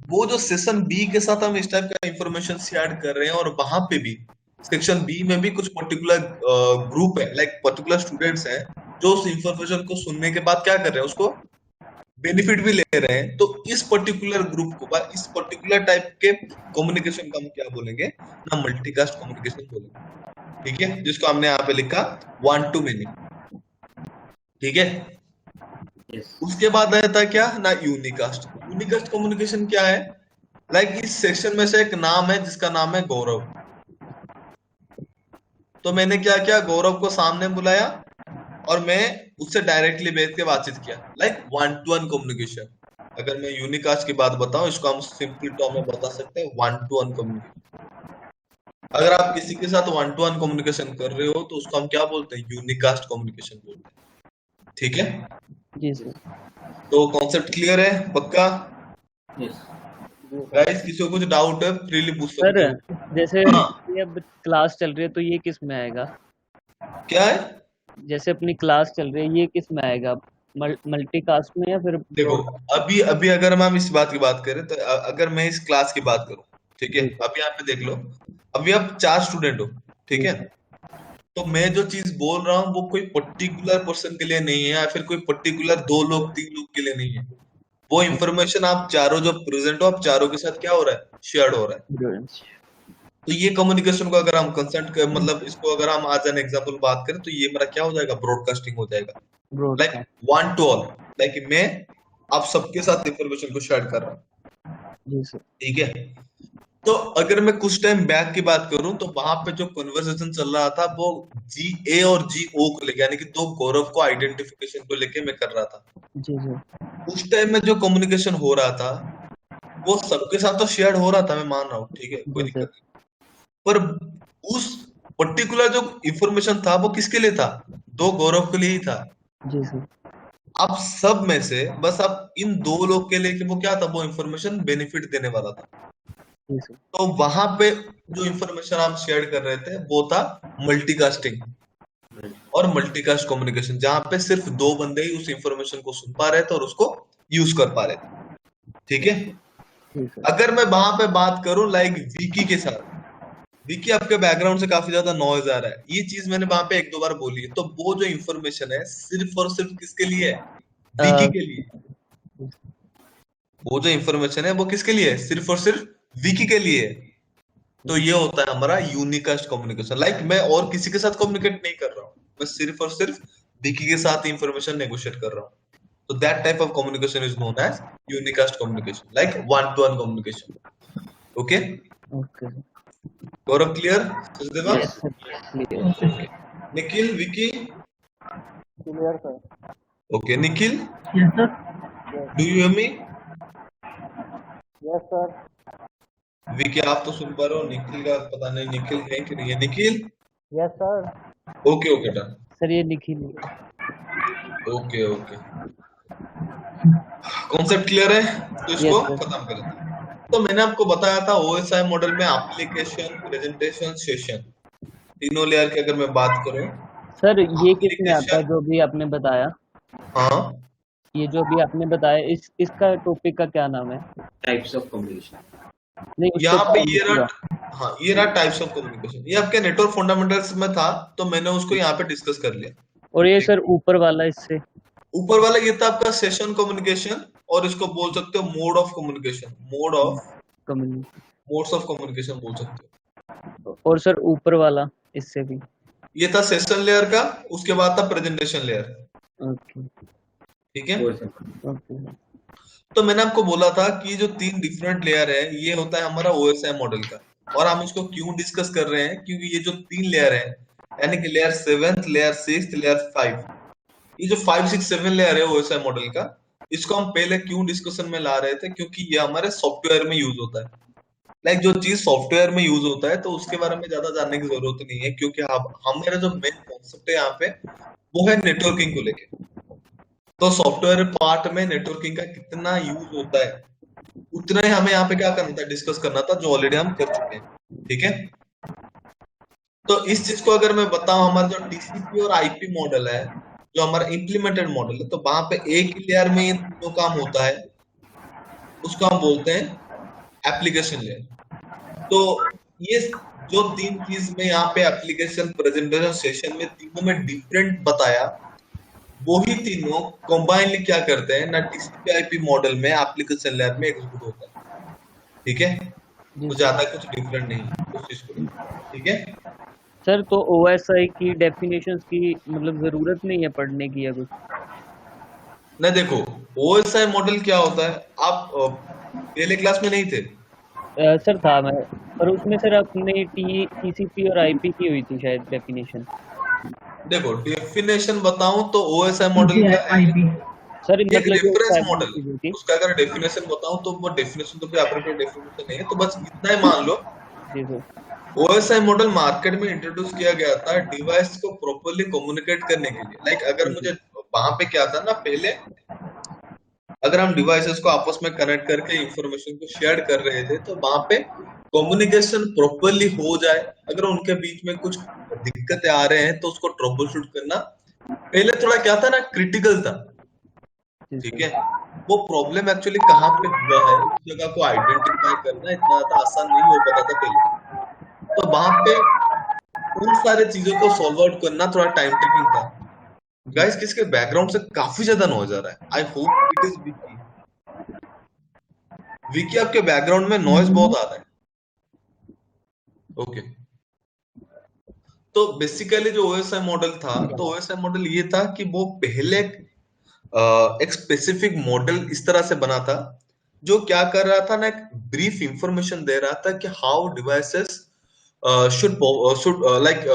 वो जो सेक्शन बी के साथ हम इस टाइप का इंफॉर्मेशन शेयर कर रहे हैं और वहां पे भी सेक्शन बी में भी कुछ पर्टिकुलर ग्रुप है, लाइक पर्टिकुलर स्टूडेंट्स हैं जो उस इंफॉर्मेशन को सुनने के बाद क्या कर रहे हैं, उसको बेनिफिट भी ले रहे हैं। तो इस पर्टिकुलर ग्रुप को बा इस पर्टिकुलर टाइप के कम्युनिकेशन का हम क्या बोलेंगे ना, मल्टीकास्ट कम्युनिकेशन बोलेंगे। ठीक है, जिसको हमने यहाँ पे लिखा वन टू मेनी। ठीक है, यस उसके बाद रहता है क्या ना, यूनिकास्ट। यूनिकास्ट कम्युनिकेशन क्या है, लाइक इस सेक्शन में से एक नाम है जिसका नाम है गौरव। तो मैंने क्या किया, गौरव को सामने बुलाया और मैं उससे डायरेक्टली बैठ के बातचीत किया, like one to one communication. अगर मैं यूनिकास्ट की बात बताऊं, इसको हम सिंपल टर्म में बता सकते हैं वन टू वन कम्युनिकेशन। अगर आप किसी के साथ वन टू वन कम्युनिकेशन कर रहे हो तो उसको हम क्या बोलते हैं, यूनिकास्ट कम्युनिकेशन बोलते हैं। ठीक है, जी सर। तो कॉन्सेप्ट क्लियर है पक्का? यस गाइस किसी को कुछ डाउट है फ्रीली पूछ सर सकते हो। जैसे हाँ। ये अब क्लास चल रही है तो ये किस में आएगा? क्या है, जैसे अपनी क्लास चल रही है ये किस में आएगा? मल्टीकास्ट में या फिर देखो अभी अभी अगर हम इस बात की बात करें तो अगर मैं इस क्लास की बात करूं, ठीक है, ठीक है। अब यहाँ पे देख लो, अभी आप 4 स्टूडेंट हो, ठीक है। तो मैं जो चीज बोल रहा हूँ वो कोई पर्टिकुलर पर्सन के लिए नहीं है या फिर कोई पर्टिकुलर 2 लोग 3 लोग के लिए नहीं है। वो इंफॉर्मेशन आप चारों जो प्रेजेंट हो, आप चारों के साथ क्या हो रहा है, शेयर हो रहा है। तो ये कम्युनिकेशन को अगर हम कंसर्न कर, मतलब इसको अगर हम आज एन एग्जांपल बात करें तो ये मेरा क्या हो जाएगा, ब्रॉडकास्टिंग हो जाएगा, like one to all, like मैं आप सबके साथ इंफॉर्मेशन को शेयर कर रहा हूँ। जी सर। ठीक है, तो अगर मैं कुछ टाइम बैक की बात करूं तो वहां पे जो कन्वर्सेशन चल रहा था वो GA और GO को लेके, यानी कि 2 गौरव को आइडेंटिफिकेशन को लेके मैं कर रहा था। जी सर। उस टाइम में जो कम्युनिकेशन हो रहा था वो सबके साथ तो शेयर हो रहा था, मैं मान रहा हूँ, ठीक है, कोई जी दिक्कत सर। नहीं। पर उस पर्टिकुलर जो इंफॉर्मेशन था वो किसके लिए था, 2 गौरव के लिए ही था। जी सर। आप सब में से बस आप इन 2 लोग के लिए कि वो क्या था, वो इंफॉर्मेशन बेनिफिट देने वाला था। जी सर। तो वहां पे जो इंफॉर्मेशन आप शेयर कर रहे थे वो था मल्टीकास्टिंग और मल्टीकास्ट कम्युनिकेशन, जहां पे सिर्फ 2 बंदे ही उस इंफॉर्मेशन को सुन पा रहे थे और उसको यूज कर पा रहे थे। ठीक है, ठीक है। अगर मैं वहां पे बात करूं लाइक विकी के साथ, विकी आपके बैकग्राउंड से काफी ज्यादा नॉइज आ रहा है, ये चीज मैंने वहां पे 1-2 बार बोली है। तो वो जो इंफॉर्मेशन है सिर्फ और सिर्फ किसके लिए है, विकी के लिए। वो जो इंफॉर्मेशन है वो किसके लिए है, सिर्फ और सिर्फ विकी के लिए है। तो ये होता है हमारा यूनिकास्ट कम्युनिकेशन, लाइक मैं और किसी के साथ कम्युनिकेट नहीं कर रहा हूँ, मैं सिर्फ और सिर्फ विकी के साथ इंफॉर्मेशन नेगोशिएट कर रहा हूँ। तो that type of communication is known as unicast communication, like one to one communication. Okay, okay. Gaurav clear? Sachdeva? Yes sir, clear. Nikhil, Vicky? Clear sir. Okay, Nikhil yes sir. Do you hear me? Yes sir. Vicky आप तो सुन पा रहे हो, निखिल का पता नहीं, निखिल है कि नहीं है, Nikhil? Yes sir. Okay okay done. Sir ये निखिल है। ओके ओके, कॉन्सेप्ट क्लियर है, तो इसको Yes, sir. खत्म कर देते हैं। तो मैंने आपको बताया था OSI मॉडल में एप्लीकेशन, प्रेजेंटेशन, सेशन, तीनों लेयर की अगर मैं बात करूं। सर ये किसमें आता है Application- जो भी आपने बताया? हाँ, ये जो भी आपने बताया इसका टॉपिक का क्या नाम है? Types of communication. नहीं उससे यहाँ पे ये पूरा। रहा, हाँ ये रहा टाइप्स ऑफ कम्युनिकेशन। ये आपके नेटवर्क फंडामेंटल्स में था तो मैंने उसको यहाँ पे डिस्कस कर लिया। और ये सर ऊपर वाला इससे? ऊपर वाला ये था आपका सेशन कम्युनिकेशन, और इसको बोल सकते हो mode of communication, communication. Modes of communication बोल सकते हो। और सर ऊपर वाला इससे भी? ये था सेशन लेयर का, उसके बाद था प्रेजेंटेशन लेयर। ओके ठीक है, ओके। तो मैंने आपको बोला था कि जो 3 डिफरेंट लेयर है ये होता है हमारा OSI मॉडल का। और हम इसको क्यों डिस्कस कर रहे हैं, क्योंकि ये जो 3 लेयर है, यानी कि layer 7th, layer 6th, layer 5, ये जो 5, 6, 7 लेयर है OSI मॉडल का, इसको हम पहले क्यों डिस्कशन में ला रहे थे, क्योंकि ये हमारे सॉफ्टवेयर में यूज होता है। लाइक जो चीज सॉफ्टवेयर में यूज होता है तो उसके बारे में ज्यादा जानने की जरूरत नहीं है, क्योंकि हमारा जो मेन कॉन्सेप्ट है यहाँ पे वो है नेटवर्किंग को लेके। तो सॉफ्टवेयर पार्ट में नेटवर्किंग का कितना यूज होता है उतना ही हमें यहाँ पे क्या करना था, डिस्कस करना था, जो ऑलरेडी हम कर चुके हैं। ठीक है, तो इस चीज को अगर मैं बताऊं, हमारा जो टीसीपी और आईपी मॉडल है, जो हमारा इम्प्लीमेंटेड मॉडल है, तो वहां पे एक ही लेयर में ये तीनों काम होता है, उसको हम बोलते हैं एप्लीकेशन लेयर। तो ये जो तीन चीज में यहाँ पे एप्लीकेशन प्रेजेंटेशन सेशन में तीनों में डिफरेंट बताया, वो ही तीनों कंबाइनली क्या करते हैं ना, टीसीपी आईपी मॉडल में एप्लीकेशन लेयर में एग्जीक्यूट होता है। ठीक है, जी तो सर। ज्यादा कुछ डिफरेंट नहीं है उस चीज को। ठीक है, सर तो ओएसआई की डेफिनेशंस की मतलब जरूरत नहीं है पढ़ने की या कुछ? ना देखो, ओएसआई मॉडल क्या होता है, आप पहले क्लास में नहीं थे? सर था मैं, पर उसमें सर अपने टीसीपी और आईपी की हुई थी शायद डेफिनेशन। देखो डेफिनेशन बताऊं तो ओएसआई मॉडल क्या है, सर ये एक मतलब जो रेफरेंस established मॉडल है। चीजें थी। उसका अगर डेफिनेशन बताऊं तो वो डेफिनेशन तो कोई एप्रोप्रिएट डेफिनेशन नहीं है, तो बस इतना ही मान लो। जी सर। ओएसआई मॉडल मार्केट में इंट्रोड्यूस किया गया था डिवाइस को प्रॉपर्ली कम्युनिकेट करने के लिए। लाइक अगर जी मुझे, सर। वहां पे क्या था ना, पहले अगर हम डिवाइसेस को आपस में कनेक्ट करके इंफॉर्मेशन को शेयर कर रहे थे, तो वहां पे कम्युनिकेशन प्रॉपर्ली हो जाए, अगर उनके बीच में कुछ दिक्कतें आ रहे हैं तो उसको ट्रबल शूट करना पहले थोड़ा क्या था ना, क्रिटिकल था। जी ठीक सर। है, वो प्रॉब्लम एक्चुअली कहाँ पे हुआ है उस जगह को आइडेंटिफाई करना इतना ज्यादा आसान नहीं हो पाता था पहले। तो वहां पे उन सारे चीजों को सॉल्व आउट करना थोड़ा टाइम टेकिंग था। जी गाइस, किसके बैकग्राउंड से काफी ज्यादा नॉइज आ रहा है? I hope it is Vicky. Vicky, आपके बैकग्राउंड में नॉइज बहुत आ रहा है। ओके, तो बेसिकली जो ओएसआई मॉडल था, तो ओएसआई मॉडल ये था कि वो पहले एक स्पेसिफिक मॉडल इस तरह से बना था, जो क्या कर रहा था ना, एक ब्रीफ इंफॉर्मेशन दे रहा था कि how devices should like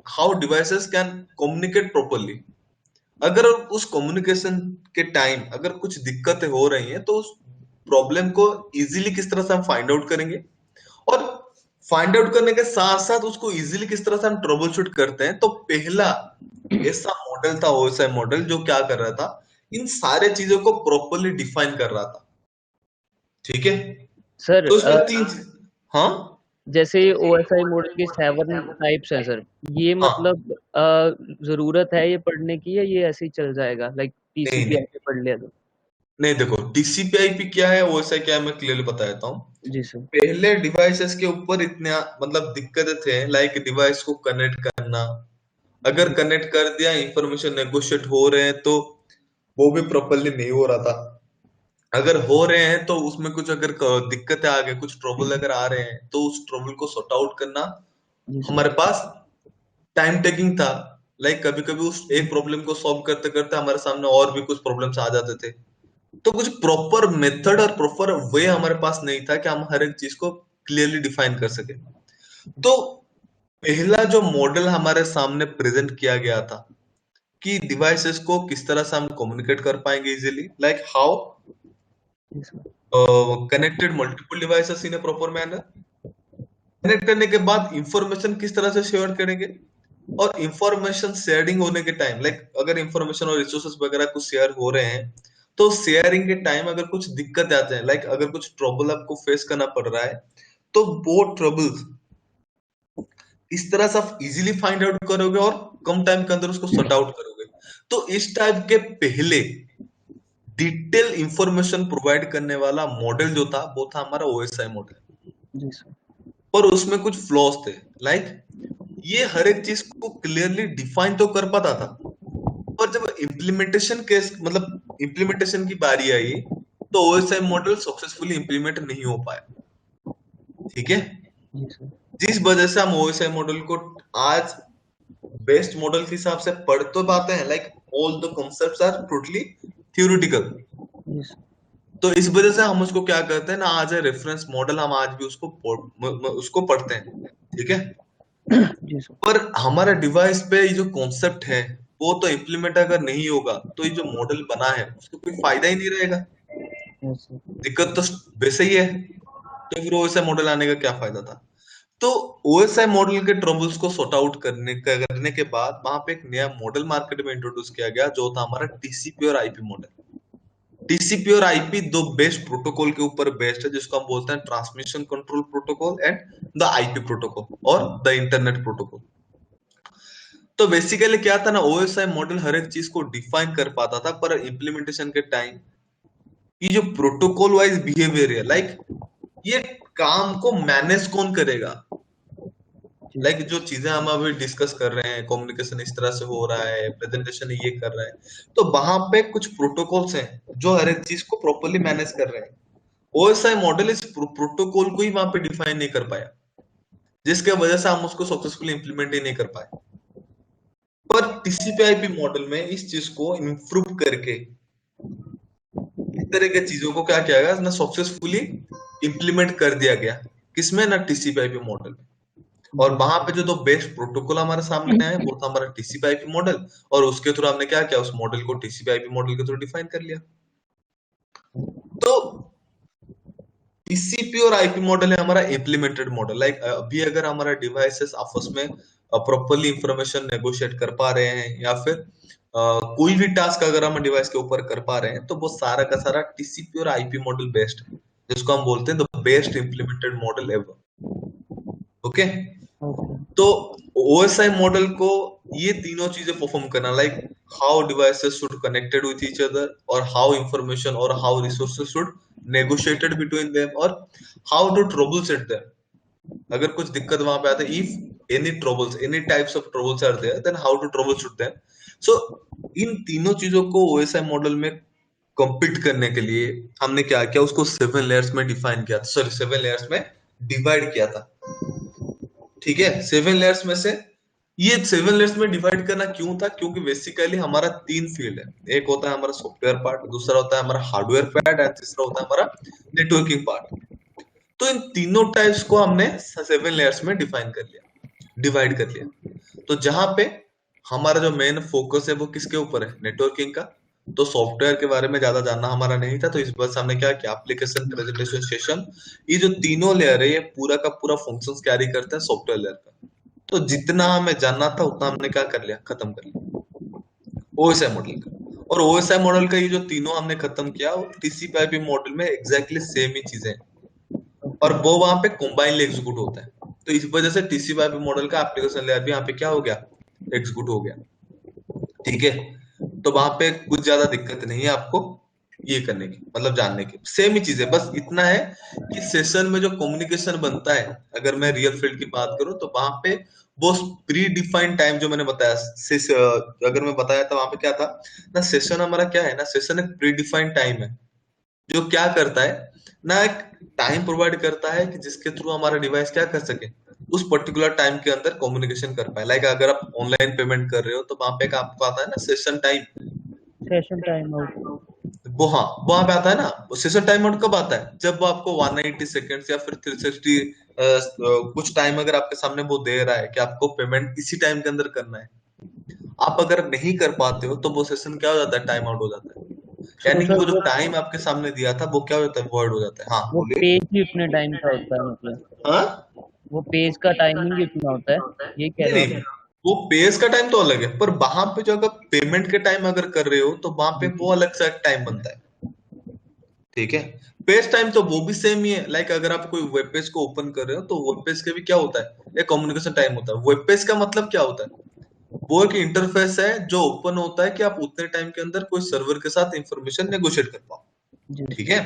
how devices can communicate properly. अगर उस कम्युनिकेशन के टाइम अगर कुछ दिक्कतें हो रही हैं, तो उस प्रॉब्लम को इजीली किस तरह से हम फाइंड आउट करेंगे, और फाइंड आउट करने के साथ साथ उसको इजीली किस तरह से हम ट्रबल शूट करते हैं। तो पहला ऐसा मॉडल था ओएसआई मॉडल, जो क्या कर रहा था, इन सारे चीजों को प्रॉपर्ली डिफाइन कर रहा था। ठीक है, सर तो इसमें तीन हाँ जैसे ओएसआई मॉडल के 7 टाइप्स हैं सर, ये हाँ, मतलब जरूरत है ये पढ़ने की, या ये ऐसे ही चल जाएगा, लाइक नहीं टीसीपी नहीं ऐसे पढ़ लिया तो? नहीं, देखो टीसीपी/आईपी क्या है, ओएसआई क्या है, मैं क्लियरली बता देता हूँ। जी सर। पहले डिवाइसेस के ऊपर इतने मतलब दिक्कतें थे, लाइक डिवाइस को कनेक्ट करना, अगर जी कनेक्ट कर दिया, इंफॉर्मेशन नेगोशिएट हो रहे हैं, तो वो भी प्रॉपर्ली नहीं हो रहा था। अगर हो रहे हैं तो उसमें कुछ अगर दिक्कतें आ गई, कुछ ट्रबल अगर आ रहे हैं, तो उस ट्रबल को सॉर्ट आउट करना जी सर। हमारे पास टाइम टेकिंग था। लाइक कभी कभी उस एक प्रॉब्लम को सॉल्व करते करते हमारे सामने और भी कुछ प्रॉब्लम्स आ जाते थे। तो कुछ प्रॉपर मेथड और प्रॉपर वे हमारे पास नहीं था कि हम हर एक चीज को क्लियरली डिफाइन कर सके। तो पहला जो मॉडल हमारे सामने प्रेजेंट किया गया था कि डिवाइसेस को किस तरह से हम कम्युनिकेट कर पाएंगे easily, like how ji sir. Connected multiple devices in a proper manner. Connect करने के बाद इंफॉर्मेशन किस तरह से शेयर करेंगे, और इंफॉर्मेशन शेयरिंग होने के टाइम, लाइक अगर इंफॉर्मेशन और रिसोर्सेस वगैरह कुछ शेयर हो रहे हैं, तो शेयरिंग के टाइम अगर कुछ दिक्कत आते हैं, लाइक अगर कुछ ट्रबल आपको फेस करना पड़ रहा है, तो वो ट्रबल्स इस तरह से आप इजीली फाइंड आउट करोगे और कम टाइम के अंदर उसको सॉर्ट आउट करोगे। तो इस टाइप के पहले डिटेल इंफॉर्मेशन प्रोवाइड करने वाला मॉडल जो था, वो था हमारा ओएसआई मॉडल। जी सर। पर उसमें कुछ फ्लॉज थे, लाइक ये हर एक चीज को क्लियरली डिफाइन तो कर पाता था, पर जब इम्प्लीमेंटेशन केस मतलब इम्प्लीमेंटेशन की बारी आई, तो ओएसआई मॉडल सक्सेसफुली इम्प्लीमेंट नहीं हो पाया। ठीक है, जी सर। जिस वजह से हम ओएसआई मॉडल को आज बेस्ट मॉडल के हिसाब से पढ़ तो पाते हैं, like all the concepts are totally theoretical. Ji sir. तो इस वजह से हम उसको क्या करते हैं ना, आज ए रेफरेंस मॉडल, हम आज भी उसको पढ़ते हैं। ठीक है, जी सर। पर हमारा डिवाइस पे ये जो कॉन्सेप्ट है, वो तो इम्प्लीमेंट अगर नहीं होगा, तो ये जो मॉडल बना है उसका कोई फायदा ही नहीं रहेगा। Yes sir. दिक्कत तो वैसे ही है, तो फिर वो ऐसा मॉडल आने का क्या फायदा था? तो ओएसआई मॉडल के ट्रबल्स को सॉर्ट आउट करने के बाद वहां पे एक नया मॉडल मार्केट में इंट्रोड्यूस किया गया, जो था हमारा टीसीपी और आईपी मॉडल। टीसीपी और आईपी दो बेस्ड प्रोटोकॉल के ऊपर बेस्ड है, जिसको हम बोलते हैं transmission control protocol and the IP protocol और द इंटरनेट प्रोटोकॉल। तो बेसिकली क्या था ना, ओएसआई मॉडल हर एक चीज को डिफाइन कर पाता था, पर इम्प्लीमेंटेशन के टाइम ये जो प्रोटोकॉल वाइज बिहेवियर है, लाइक ये काम को मैनेज कौन करेगा, लाइक जो चीजें हम अभी डिस्कस कर रहे हैं, कम्युनिकेशन इस तरह से हो रहा है, प्रेजेंटेशन ये कर रहा है, तो वहां पे कुछ प्रोटोकॉल्स हैं जो हर एक चीज को प्रॉपर्ली मैनेज कर रहे हैं। ओएसआई मॉडल इस प्रोटोकॉल को ही वहां पे डिफाइन नहीं कर पाया, जिसके वजह से हम उसको सक्सेसफुली इंप्लीमेंट ही नहीं कर पाए। पर टीसीपी/आईपी मॉडल में इस चीज को इम्प्रूव करके इस तरह के चीजों को क्या किया गया ना, सक्सेसफुली इंप्लीमेंट कर दिया गया। किसमें ना, टीसीपी/आईपी मॉडल में। और वहां पे जो दो बेस्ट प्रोटोकॉल हमारे सामने आए वो था हमारा टीसीपी/आईपी मॉडल, और उसके थ्रू हमने क्या किया, उस मॉडल को टीसीपी/आईपी मॉडल के थ्रू डिफाइन कर लिया। तो टीसीपी और आईपी मॉडल है हमारा इम्प्लीमेंटेड मॉडल। लाइक अभी अगर हमारा डिवाइसेस आपस में प्रॉपर्ली इंफॉर्मेशन नेगोशिएट कर पा रहे हैं, या फिर कोई भी टास्क अगर हम डिवाइस के ऊपर कर पा रहे हैं, तो वो सारा का सारा टीसीपी और आईपी मॉडल बेस्ड है, जिसको हम बोलते हैं the best implemented model ever. Okay, तो ओएसआई मॉडल को ये तीनों चीजें परफॉर्म करना, like how devices should connected with each other, और हाउ इंफॉर्मेशन और how resources should negotiated between them, और how to trouble set them. अगर कुछ दिक्कत वहां पे आते, if any troubles, any types of troubles are there, then how to troubleshoot them. So इन तीनों चीजों को ओएसआई मॉडल में कम्पीट करने के लिए हमने क्या किया, उसको 7 लेयर्स में डिफाइन किया था, सॉरी 7 लेयर्स में डिवाइड किया था। ठीक है, 7 लेयर्स में से ये 7 लेयर्स में डिवाइड करना क्यों था, क्योंकि बेसिकली हमारा 3 फील्ड है। एक होता है हमारा सॉफ्टवेयर पार्ट, दूसरा होता है हमारा हार्डवेयर पार्ट, एंड तीसरा होता है हमारा नेटवर्किंग पार्ट। तो इन तीनों टाइप्स को हमने 7 लेयर्स में डिफाइन कर लिया, डिवाइड कर लिया। तो जहां पे हमारा जो मेन फोकस है वो किसके ऊपर है, नेटवर्किंग का। तो सॉफ्टवेयर के बारे में ज्यादा जानना हमारा नहीं था, तो इस वजह से हमने क्या किया, एप्लीकेशन, प्रेजेंटेशन, सेशन, ये जो तीनों लेयर है ये पूरा का पूरा फंक्शंस कैरी करता है सॉफ्टवेयर लेयर का। तो जितना हमें जानना था उतना हमने क्या कर लिया, खत्म कर लिया ओएसआई मॉडल का। और ओएसआई मॉडल का ये जो तीनों हमने खत्म किया, टीसीपी/आईपी मॉडल में एग्जैक्टली सेम ही चीजें हैं, और वो वहां पे कंबाइनली एग्जीक्यूट होता है। तो इस वजह से टीसीपी/आईपी मॉडल का एप्लीकेशन लेयर भी यहाँ पे क्या हो गया, एग्जीक्यूट हो गया। ठीक है, तो वहां पे कुछ ज्यादा दिक्कत नहीं है आपको ये करने की, मतलब जानने की, सेम ही चीज है। बस इतना है कि सेशन में जो कम्युनिकेशन बनता है, अगर मैं रियल फील्ड की बात करूं, तो वहां पे वो प्री डिफाइंड टाइम जो मैंने बताया, अगर मैं बताया था वहां पे क्या था ना, सेशन हमारा क्या है ना, सेशन एक प्री डिफाइंड टाइम है, जो क्या करता है ना, एक टाइम प्रोवाइड करता है कि जिसके थ्रू हमारा डिवाइस क्या कर सके, उस पर्टिकुलर टाइम के अंदर कम्युनिकेशन कर पाए। लाइक अगर आप ऑनलाइन पेमेंट कर रहे हो, तो वहां पे आपको आता है ना session time, session time out. वो हाँ वहां पे आता है ना। सेशन टाइम आउट कब आता है, जब वो आपको 180 सेकेंड्स या फिर 360 कुछ टाइम अगर आपके सामने वो दे रहा है कि आपको पेमेंट इसी टाइम के अंदर करना है, आप अगर नहीं कर पाते हो तो वो सेशन क्या हो जाता है, टाइम आउट हो जाता है। यानी कि वो जो टाइम आपके सामने दिया था वो क्या हो जाता है, वॉइड हो जाता है। हाँ वो बोलिए। पेज ही उतने टाइम का होता है, मतलब हाँ वो पेज का टाइमिंग ही उतना होता है, ये कह नहीं रहे हो नहीं, आप? वो पेज का टाइम तो अलग है, पर वहां पे जो अगर पेमेंट के टाइम अगर कर रहे हो तो वहां पे वो अलग सा टाइम बनता है। ठीक है, पेज टाइम तो वो भी सेम ही है। लाइक अगर आप कोई वेब पेज को ओपन कर रहे हो, तो वेब पेज के भी क्या होता है, एक कम्युनिकेशन टाइम होता है। वेब पेज का मतलब क्या होता है, वो एक इंटरफेस है जो ओपन होता है कि आप उतने टाइम के अंदर कोई सर्वर के साथ इंफॉर्मेशन नेगोशिएट कर पाओ। जी। ठीक है,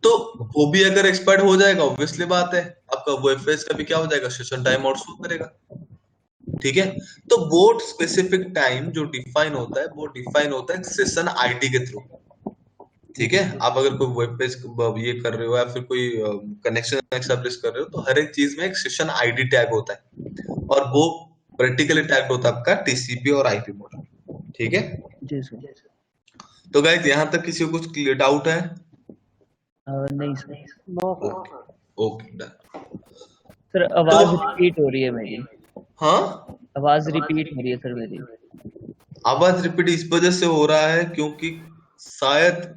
तो वो भी अगर एक्सपायर्ड हो जाएगा, ऑब्वियसली बात है आपका वेब पेज का भी क्या हो जाएगा, सेशन टाइम आउट शो करेगा। ठीक है, तो वो स्पेसिफिक टाइम जो डिफाइन होता है, वो डिफाइन होता है सेशन आईडी के थ्रू। ठीक है, आप अगर कोई वेब पेज ये कर रहे हो या फिर कोई कनेक्शन एस्टेब्लिश कर रहे हो, तो हर एक चीज में एक सेशन आईडी टैग होता है, और वो प्रैक्टिकली टैग होता है आपका टीसीपी और आईपी मॉडल। ठीक है, जी सर। तो गाइस यहाँ तक किसी को कुछ डाउट है? नहीं sir. No sir. Okay okay done. Sir आवाज रिपीट हो रही है मेरी। हाँ, आवाज रिपीट हो रही है सर मेरी। आवाज रिपीट इस वजह से हो रहा है क्योंकि शायद,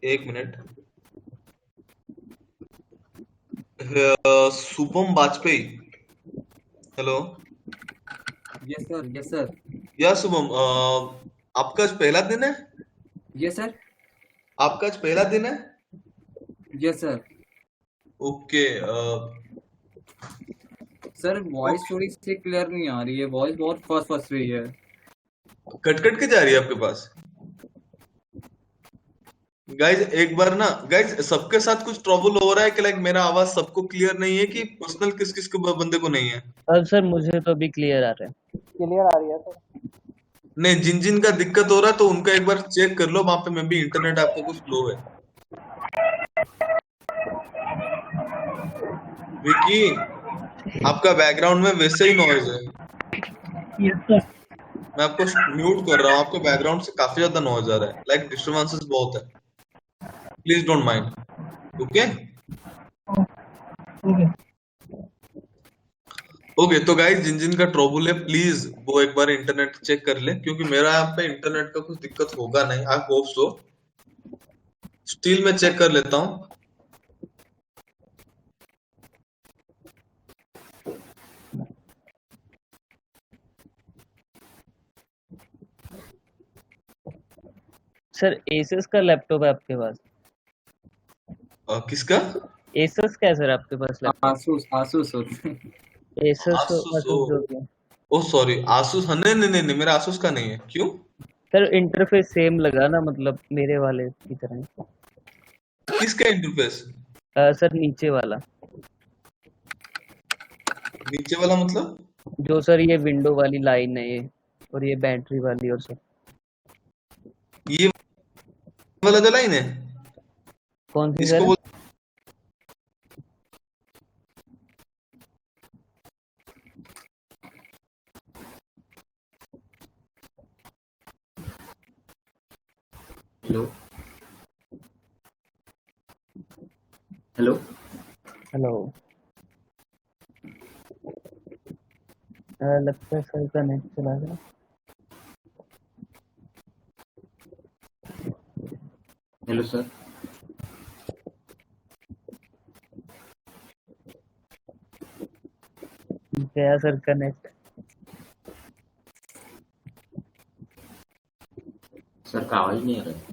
एक minute, Shubham Vajpayee. Hello. Yes sir, yes sir, या शुभम, आपका आज पहला दिन है? यस सर, आपका आज पहला दिन है? Yes sir. Okay. Sir voice थोड़ी सी क्लियर नहीं आ रही है, वॉइस बहुत फंस फंस रही है। कट कट के जा रही है आपके पास? गाइज एक बार ना, गाइज सबके साथ कुछ ट्रबल हो रहा है कि लाइक मेरा आवाज सबको क्लियर नहीं है, कि पर्सनल किस किस के बंदे को नहीं है? अब सर मुझे तो अभी क्लियर आ रहा है। क्लियर आ रही है सर। नहीं, जिन जिन का दिक्कत हो रहा है तो उनका एक बार चेक कर लो, वहां पे मे भी इंटरनेट आपका कुछ स्लो है। विकी, आपका बैकग्राउंड में वैसे ही नॉइज है। Yes sir. मैं आपको म्यूट कर रहा हूँ, आपके बैकग्राउंड से काफी ज्यादा नॉइज आ रहा है, लाइक डिस्टर्बेंसेस बहुत है। Please don't mind. Okay okay. तो गाइस, जिन जिन का ट्रबल है प्लीज वो एक बार इंटरनेट चेक कर ले, क्योंकि मेरा यहाँ पे इंटरनेट का कुछ दिक्कत होगा नहीं, आई होप सो। स्टिल मैं चेक कर लेता हूँ। सर एसस का लैपटॉप है आपके पास? किसका? एसस का है सर आपके पास laptop? Asus Asus Asus Asus. जो भी है। Oh sorry, Asus. हाँ, नहीं नहीं नहीं नहीं, मेरा आसूस का नहीं है। क्यों? सर इंटरफेस सेम लगा ना, मतलब मेरे वाले की तरह ही। किसका इंटरफेस? सर नीचे वाला, नीचे वाला मतलब? जो सर ये विंडो वाली लाइन है ये, और ये बैटरी वाली, और सब। ये वाला जो लाइन है, कौन सी इसको सर? बोल। Hello hello hello. लगता है सर का नेट चला गया। Hello sir. गया सर का नेट। सर का आवाज नहीं आ रहा है।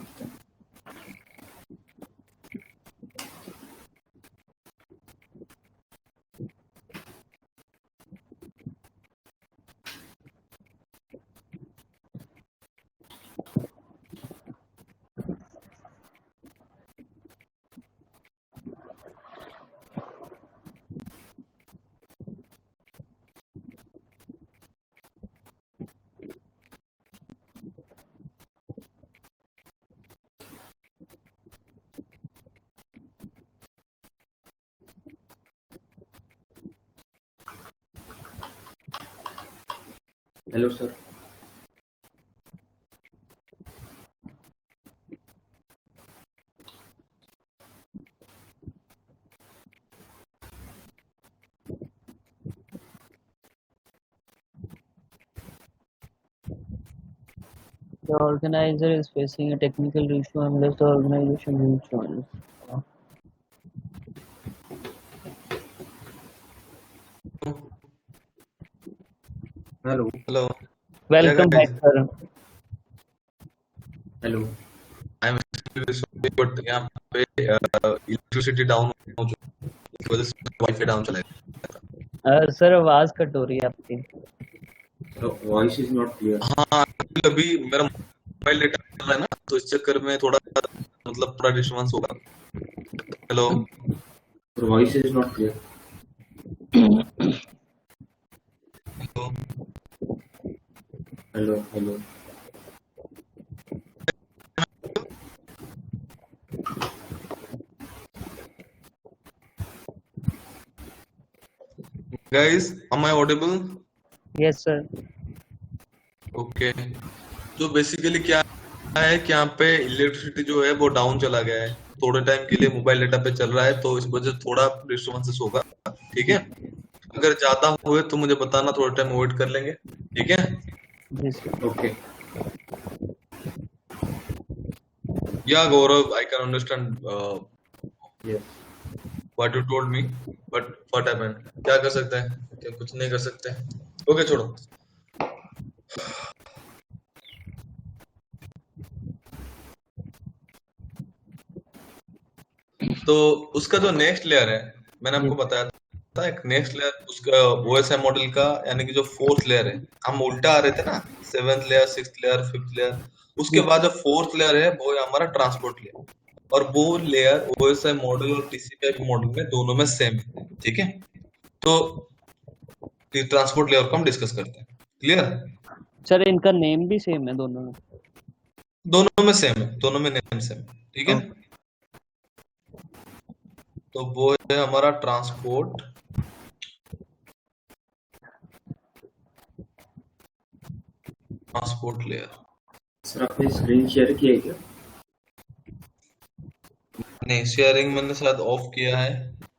Hello sir. The organizer is facing a technical issue unless the organization rejoins. Hello hello. Welcome back, sir. Hello. I am but यहाँ पे इलेक्ट्रिसिटी डाउन हो चुकी है, इसकी वजह से वाईफाई डाउन चला गया। सर आवाज कट हो रही है आपकी। Voice is not clear. हाँ, अभी मेरा मोबाइल डेटा चल रहा है ना, तो इस चक्कर में थोड़ा मतलब थोड़ा डिस्टर्बेंस होगा। Hello. Voice is not clear. Hello. Hello hello. Guys, am I audible? Yes, sir. Okay. तो बेसिकली क्या है कि यहाँ पे इलेक्ट्रिसिटी जो है वो डाउन चला गया है, थोड़े टाइम के लिए मोबाइल डेटा पे चल रहा है, तो इस वजह से थोड़ा डिस्टर्बेंसेस होगा। ठीक है, अगर ज्यादा हुए तो मुझे बताना, थोड़ा टाइम वेट कर लेंगे। ठीक है। Yes, sir. Okay. Yeah Gaurav, I can understand. Yes. What you told me, but what happened? क्या कर सकते हैं? क्या कुछ नहीं कर सकते? ओके, छोड़ो। तो उसका जो नेक्स्ट लेयर है, मैंने आपको बताया था एक नेक्स्ट लेयर उसका ओएसआई मॉडल का, यानी कि जो फोर्थ लेयर है, हम उल्टा आ रहे थे ना, 7th layer, 6th layer, 5th layer, उसके बाद जो फोर्थ लेयर है वो है हमारा ट्रांसपोर्ट लेयर, और वो लेयर ओएसआई मॉडल और टीसीपी मॉडल में दोनों में सेम है। ठीक है, तो ट्रांसपोर्ट लेयर को हम डिस्कस करते हैं। क्लियर? सर इनका नेम भी सेम है दोनों में? दोनों में सेम है, दोनों में नेम सेम है। ठीक है, तो वो है हमारा ट्रांसपोर्ट लेयर। सर आपने स्क्रीन शेयर किया है क्या? नहीं, शेयरिंग मैंने शायद ऑफ किया है,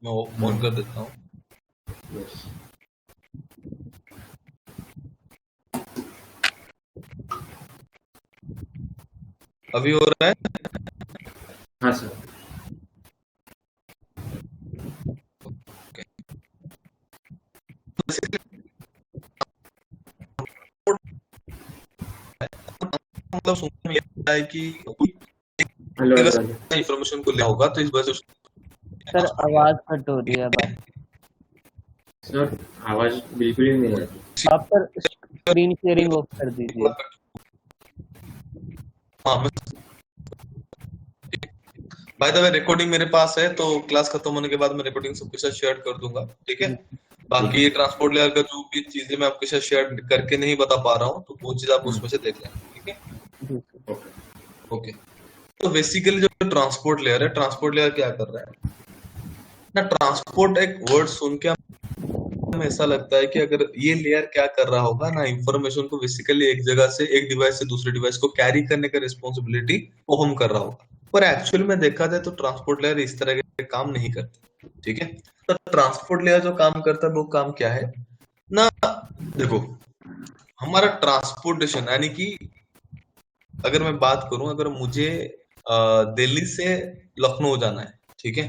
मैं ऑन कर देता हूँ। यस। अभी हो रहा है? हाँ सर। मतलब सुनने में ये है कि हेलो हेलो हेलो। इंफॉर्मेशन को लिया होगा, तो इस वजह से सर आवाज कट हो रही है अब। सर आवाज बिल्कुल ही नहीं आ रही। आप सर स्क्रीन शेयरिंग ऑफ कर दीजिए। हाँ, बाय द वे रिकॉर्डिंग मेरे पास है, तो क्लास खत्म होने के बाद मैं रिकॉर्डिंग सबके साथ शेयर कर दूंगा। ठीक है, बाकी ट्रांसपोर्ट लेयर का जो भी चीजें मैं आपके साथ शेयर करके नहीं बता पा रहा हूँ, तो वो चीज आप उसमें से देख लें। ठीक है, ओके। तो बेसिकली जो ट्रांसपोर्ट लेयर है, ट्रांसपोर्ट लेयर क्या कर रहा है ना, ट्रांसपोर्ट एक वर्ड सुन के हमें ऐसा लगता है कि अगर ये लेयर क्या कर रहा होगा ना, इंफॉर्मेशन को बेसिकली एक जगह से, एक डिवाइस से दूसरे डिवाइस को कैरी करने का रिस्पॉन्सिबिलिटी वो हम कर रहा होगा, पर एक्चुअल में देखा जाए तो ट्रांसपोर्ट लेयर इस तरह के काम नहीं करते। ठीक है, तो ट्रांसपोर्ट लेयर जो काम करता है वो काम क्या है ना, देखो हमारा ट्रांसपोर्टेशन, यानी कि अगर मैं बात करूं, अगर मुझे दिल्ली से लखनऊ जाना है, ठीक है,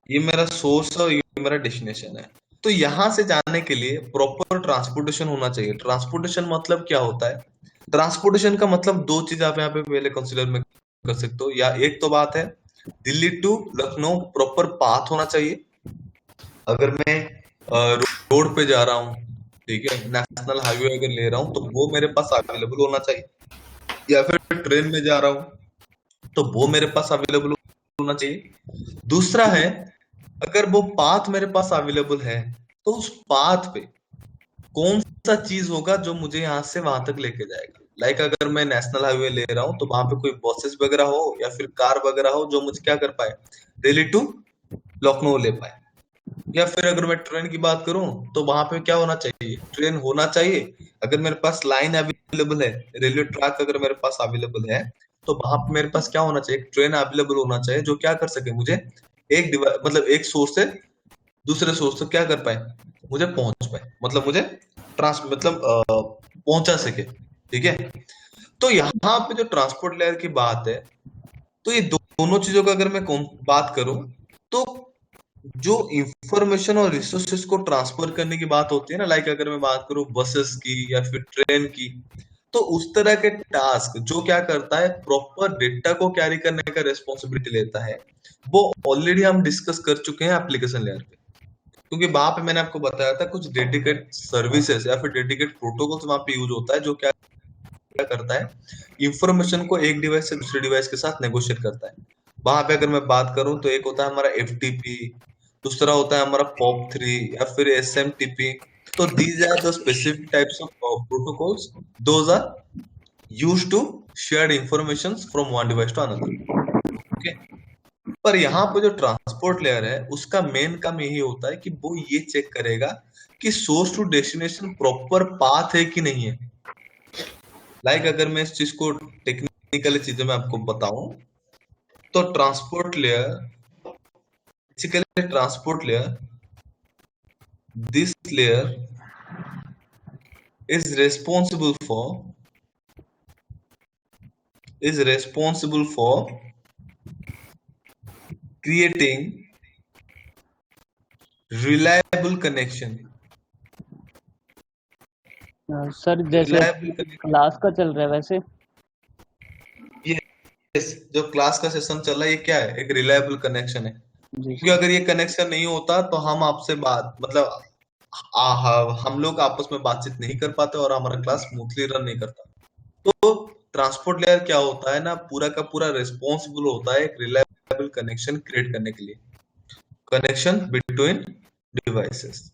ये मेरा सोर्स और ये मेरा डेस्टिनेशन है, तो यहां से जाने के लिए प्रॉपर ट्रांसपोर्टेशन होना चाहिए। ट्रांसपोर्टेशन मतलब क्या होता है? ट्रांसपोर्टेशन का मतलब दो चीज आप यहाँ पे पहले कंसिडर में कर सकते हो, या एक तो बात है Delhi to Lucknow proper path होना चाहिए। अगर मैं रोड पे जा रहा हूँ, ठीक है, नेशनल हाईवे अगर ले रहा हूँ, तो वो मेरे पास अवेलेबल होना चाहिए, या फिर ट्रेन में जा रहा हूँ तो वो मेरे पास अवेलेबल होना चाहिए। दूसरा है, अगर वो पाथ मेरे पास अवेलेबल है, तो उस पाथ पे कौन सा चीज होगा जो मुझे यहाँ से वहां तक लेके जाएगा। लाइक अगर मैं नेशनल हाईवे ले रहा हूँ, तो वहां पे कोई बसेस वगैरह हो या फिर कार वगैरह हो जो मुझे क्या कर पाए, दिल्ली टू लखनऊ ले पाए। या फिर अगर मैं ट्रेन की बात करूं, तो वहां पे क्या होना चाहिए, ट्रेन होना चाहिए। अगर मेरे पास लाइन अवेलेबल है, रेलवे ट्रैक अगर मेरे पास अवेलेबल है, तो वहां पे मेरे पास क्या होना चाहिए, ट्रेन अवेलेबल होना चाहिए जो क्या कर सके, मुझे एक मतलब एक सोर्स से दूसरे सोर्स तक क्या कर पाए, मुझे पहुंच पाए, मतलब मुझे पहुंचा सके। ठीक है, तो यहाँ पे जो ट्रांसपोर्ट लेयर की बात है, तो ये दोनों चीजों का अगर मैं बात करूं, तो जो इंफॉर्मेशन और रिसोर्सेस को ट्रांसफर करने की बात होती है ना, लाइक अगर मैं बात करूं बसेस की या फिर ट्रेन की, तो उस तरह के टास्क जो क्या करता है, प्रॉपर डेटा को कैरी करने का रिस्पॉन्सिबिलिटी लेता है, वो ऑलरेडी हम डिस्कस कर चुके हैं एप्लीकेशन लेयर पे। क्योंकि वहां पे मैंने आपको बताया था कुछ डेडिकेट सर्विसेज या फिर डेडिकेट प्रोटोकॉल्स वहां पे यूज होता है, जो क्या करता है, इंफॉर्मेशन को एक डिवाइस से दूसरे डिवाइस के साथ नेगोशिएट करता है। वहां पे अगर मैं बात करूं, तो एक होता है हमारा FTP, दूसरा होता है हमारा POP3 या फिर SMTP। तो these are the specific types of protocols, those are used to share information from one device to another। okay? पर यहाँ पे जो ट्रांसपोर्ट लेयर है, उसका मेन काम यही होता है कि वो ये चेक करेगा कि source to destination proper path है कि नहीं है। लाइक अगर मैं इस चीज को टेक्निकली चीजें मैं आपको बताऊं, तो transport layer, basically transport layer, this layer is responsible for creating reliable connection. Sir जैसे रिलायबल कनेक्शन, क्लास का चल रहा है वैसे। जो क्लास का सेशन चल रहा है ये क्या है, एक रिलायबल कनेक्शन है। जी क्योंकि अगर ये कनेक्शन नहीं होता तो हम आपसे बात मतलब हम लोग आपस में बातचीत नहीं कर पाते और हमारा क्लास स्मूथली रन नहीं करता। तो ट्रांसपोर्ट लेयर क्या होता है ना, पूरा का पूरा रिस्पॉन्सिबल होता है एक रिलायबल कनेक्शन क्रिएट करने के लिए, कनेक्शन बिटवीन डिवाइसेस।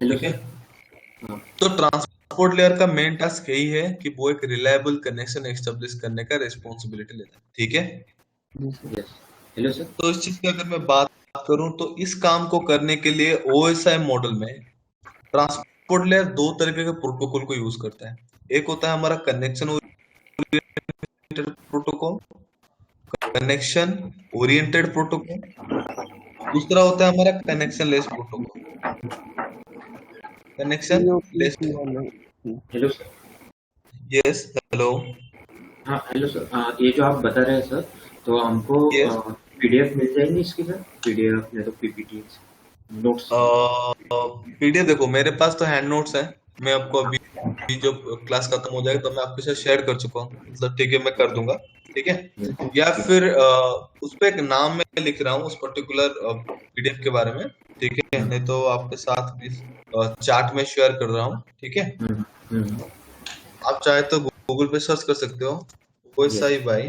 हेलो ठीक है, सर। हाँ तो ट्रांसपोर्ट लेयर का मेन टास्क यही है कि वो एक रिलायबल कनेक्शन एस्टेब्लिश करने का रिस्पॉन्सिबिलिटी लेता है। ठीक है, जी सर। यस। Hello sir. तो इस चीज की अगर मैं बात करूं तो इस काम को करने के लिए ओएसआई मॉडल में ट्रांसपोर्ट लेयर दो तरीके के प्रोटोकॉल को यूज करता है। एक होता है हमारा connection oriented protocol, connection oriented protocol. दूसरा होता है हमारा connection less protocol, connection less. Hello sir. Yes, hello. हाँ हेलो सर। ये जो आप बता रहे हैं सर, तो हमको यस, पीडीएफ मिल जाएंगी इसकी सर? पीडीएफ या तो पीपीटी नोट्स? पीडीएफ देखो मेरे पास तो हैंड नोट्स है। मैं आपको अभी जो क्लास खत्म हो जाएगा तो मैं आपके साथ शेयर कर चुका हूँ, मतलब ठीक है मैं कर दूंगा। ठीक है, या फिर उस पे एक नाम मैं लिख रहा हूँ उस पर्टिकुलर पीडीएफ के बारे में। ठीक है, नहीं तो आपके साथ भी चार्ट में शेयर कर रहा हूँ। ठीक है, आप चाहे तो गूगल पे सर्च कर सकते हो, वो सही भाई।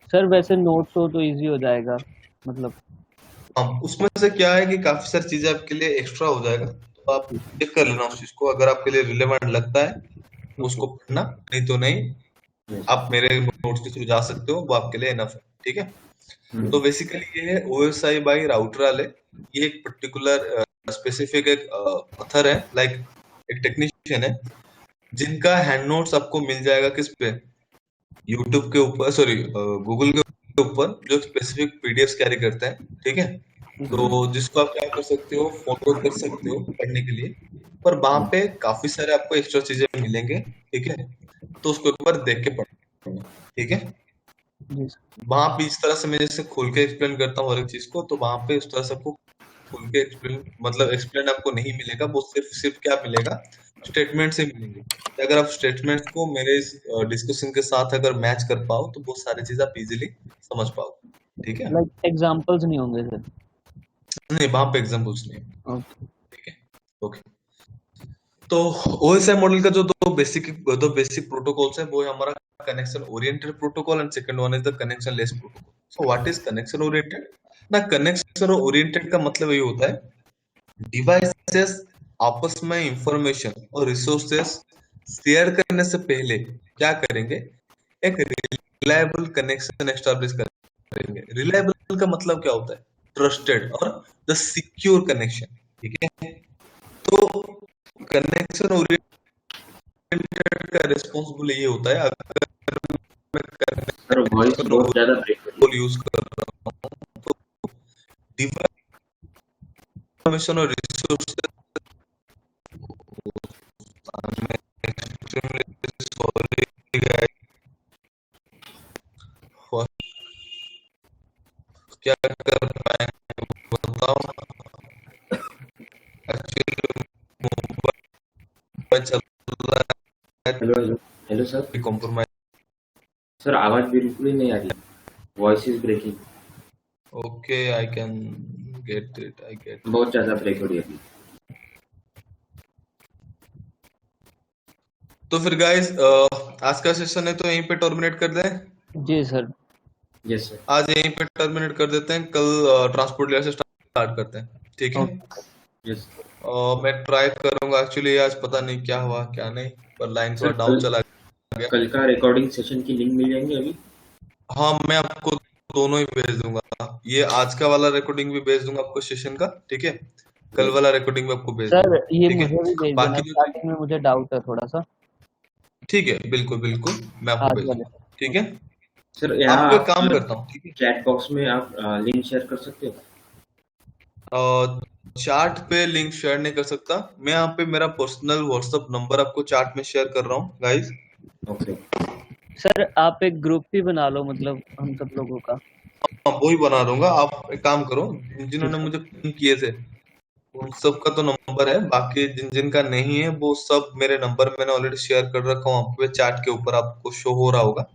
सर वैसे नोट्स हो तो इजी हो जाएगा मतलब। उसमें से क्या है कि काफी सारी चीजें आपके लिए एक्स्ट्रा हो जाएगा, तो आप चेक कर लेना उस चीज को, अगर आपके लिए रिलेवेंट लगता है तो उसको पढ़ना, नहीं तो नहीं। आप मेरे नोट्स के थ्रू जा सकते हो, वो आपके लिए इनफ है। ठीक है, तो बेसिकली ये है ओएसआई बाई राउटर वाले। ये एक पर्टिकुलर स्पेसिफिक एक ऑथर है, लाइक एक टेक्नीशियन है, जिनका हैंड नोट्स आपको मिल जाएगा किस पे, यूट्यूब के ऊपर, सॉरी गूगल के ऊपर, जो स्पेसिफिक पीडीएफ कैरी करते हैं। ठीक है, तो जिसको आप क्या कर सकते हो, फॉलो कर सकते हो पढ़ने के लिए, पर वहां पे काफी सारे आपको एक्स्ट्रा चीजें मिलेंगे। ठीक है, तो उसको एक बार देख के पढ़ना। ठीक है, जी सर। वहां पे इस तरह से मैं जैसे खोल के एक्सप्लेन करता हूँ हर एक चीज को, तो वहां पे उस तरह से आपको खोल के एक्सप्लेन मतलब एक्सप्लेन आपको नहीं मिलेगा। वो सिर्फ सिर्फ क्या मिलेगा, स्टेटमेंट से मिलेंगे। तो अगर आप स्टेटमेंट्स को मेरे डिस्कशन के साथ अगर मैच कर पाओ तो बहुत सारी चीज आप इजीली समझ पाओ। ठीक है, लाइक एग्जांपल्स नहीं होंगे सर? नहीं वहां पे एग्जाम्पल्स नहीं है। ओके। ठीक है, ओके। तो ओएसआई मॉडल का जो दो बेसिक प्रोटोकॉल्स है वो है हमारा connection oriented protocol and second one is the connection less protocol. So what is connection oriented ना, कनेक्शन ओरिएंटेड का मतलब ये होता है डिवाइसेस आपस में इंफॉर्मेशन और रिसोर्सेस शेयर करने से पहले क्या करेंगे, एक रिलायबल कनेक्शन एस्टैब्लिश करेंगे। रिलायबल का मतलब क्या होता है, ट्रस्टेड और द सिक्योर कनेक्शन। ठीक है, तो कनेक्शन ओरिएंटेड का रिस्पॉन्सिबल ये होता है, अगर मैं सर वॉइस कनेक्शन बहुत ज्यादा ब्रेक हो रही ओरिएंटेड यूज कर रहा हूँ तो इंफॉर्मेशन और रिसोर्सेज, क्या कर पाएंगे बताओ। एक्चुअली मोबाइल चल रहा है। Hello hello hello sir. है, कॉम्प्रोमाइज। सर आवाज बिल्कुल ही नहीं आ रही, voice is breaking. Okay, I can get it, I get. बहुत ज्यादा ब्रेक हो रही है अभी। तो फिर गाइस आज का सेशन है तो यहीं पे टर्मिनेट कर दें। जी सर। Yes sir. आज यहीं पे टर्मिनेट कर देते हैं, कल ट्रांसपोर्ट लेयर से स्टार्ट करते हैं। ठीक है, यस मैं ट्राई करूंगा। एक्चुअली आज पता नहीं क्या हुआ क्या नहीं, पर लाइन थोड़ा सर। डाउन चला गया। कल का रिकॉर्डिंग सेशन की लिंक मिल जाएंगे अभी? हाँ, मैं आपको दोनों ही भेज दूंगा, ये आज का वाला रिकॉर्डिंग भी भेज दूंगा आपको सेशन का। ठीक है, कल वाला रिकॉर्डिंग भी आपको भेज सर दूंगा। ये ठीक है, मुझे भी भेज देना, बाकी जो स्टार्टिंग में मुझे डाउट है थोड़ा सा ठीक है, बिल्कुल बिल्कुल मैं आपको आज भेज वाले। दूंगा। ठीक है, सर यहाँ आपको एक आप काम करता हूँ। ठीक है, चैट बॉक्स में आप लिंक शेयर कर सकते हो? चार्ट पे लिंक शेयर नहीं कर सकता मैं, यहाँ पे मेरा पर्सनल व्हाट्सएप नंबर आपको चार्ट में शेयर कर रहा हूँ गाइस। ओके। सर आप एक ग्रुप ही बना लो मतलब हम सब लोगों का। वही बना दूंगा। आप एक काम करो, जिन्होंने मुझे पिंग किए थे उन सबका तो नंबर है, बाकी जिन जिनका नहीं है वो सब मेरे नंबर मैंने ऑलरेडी शेयर कर रखा हूँ वहाँ पे, चैट के ऊपर आपको शो हो रहा होगा।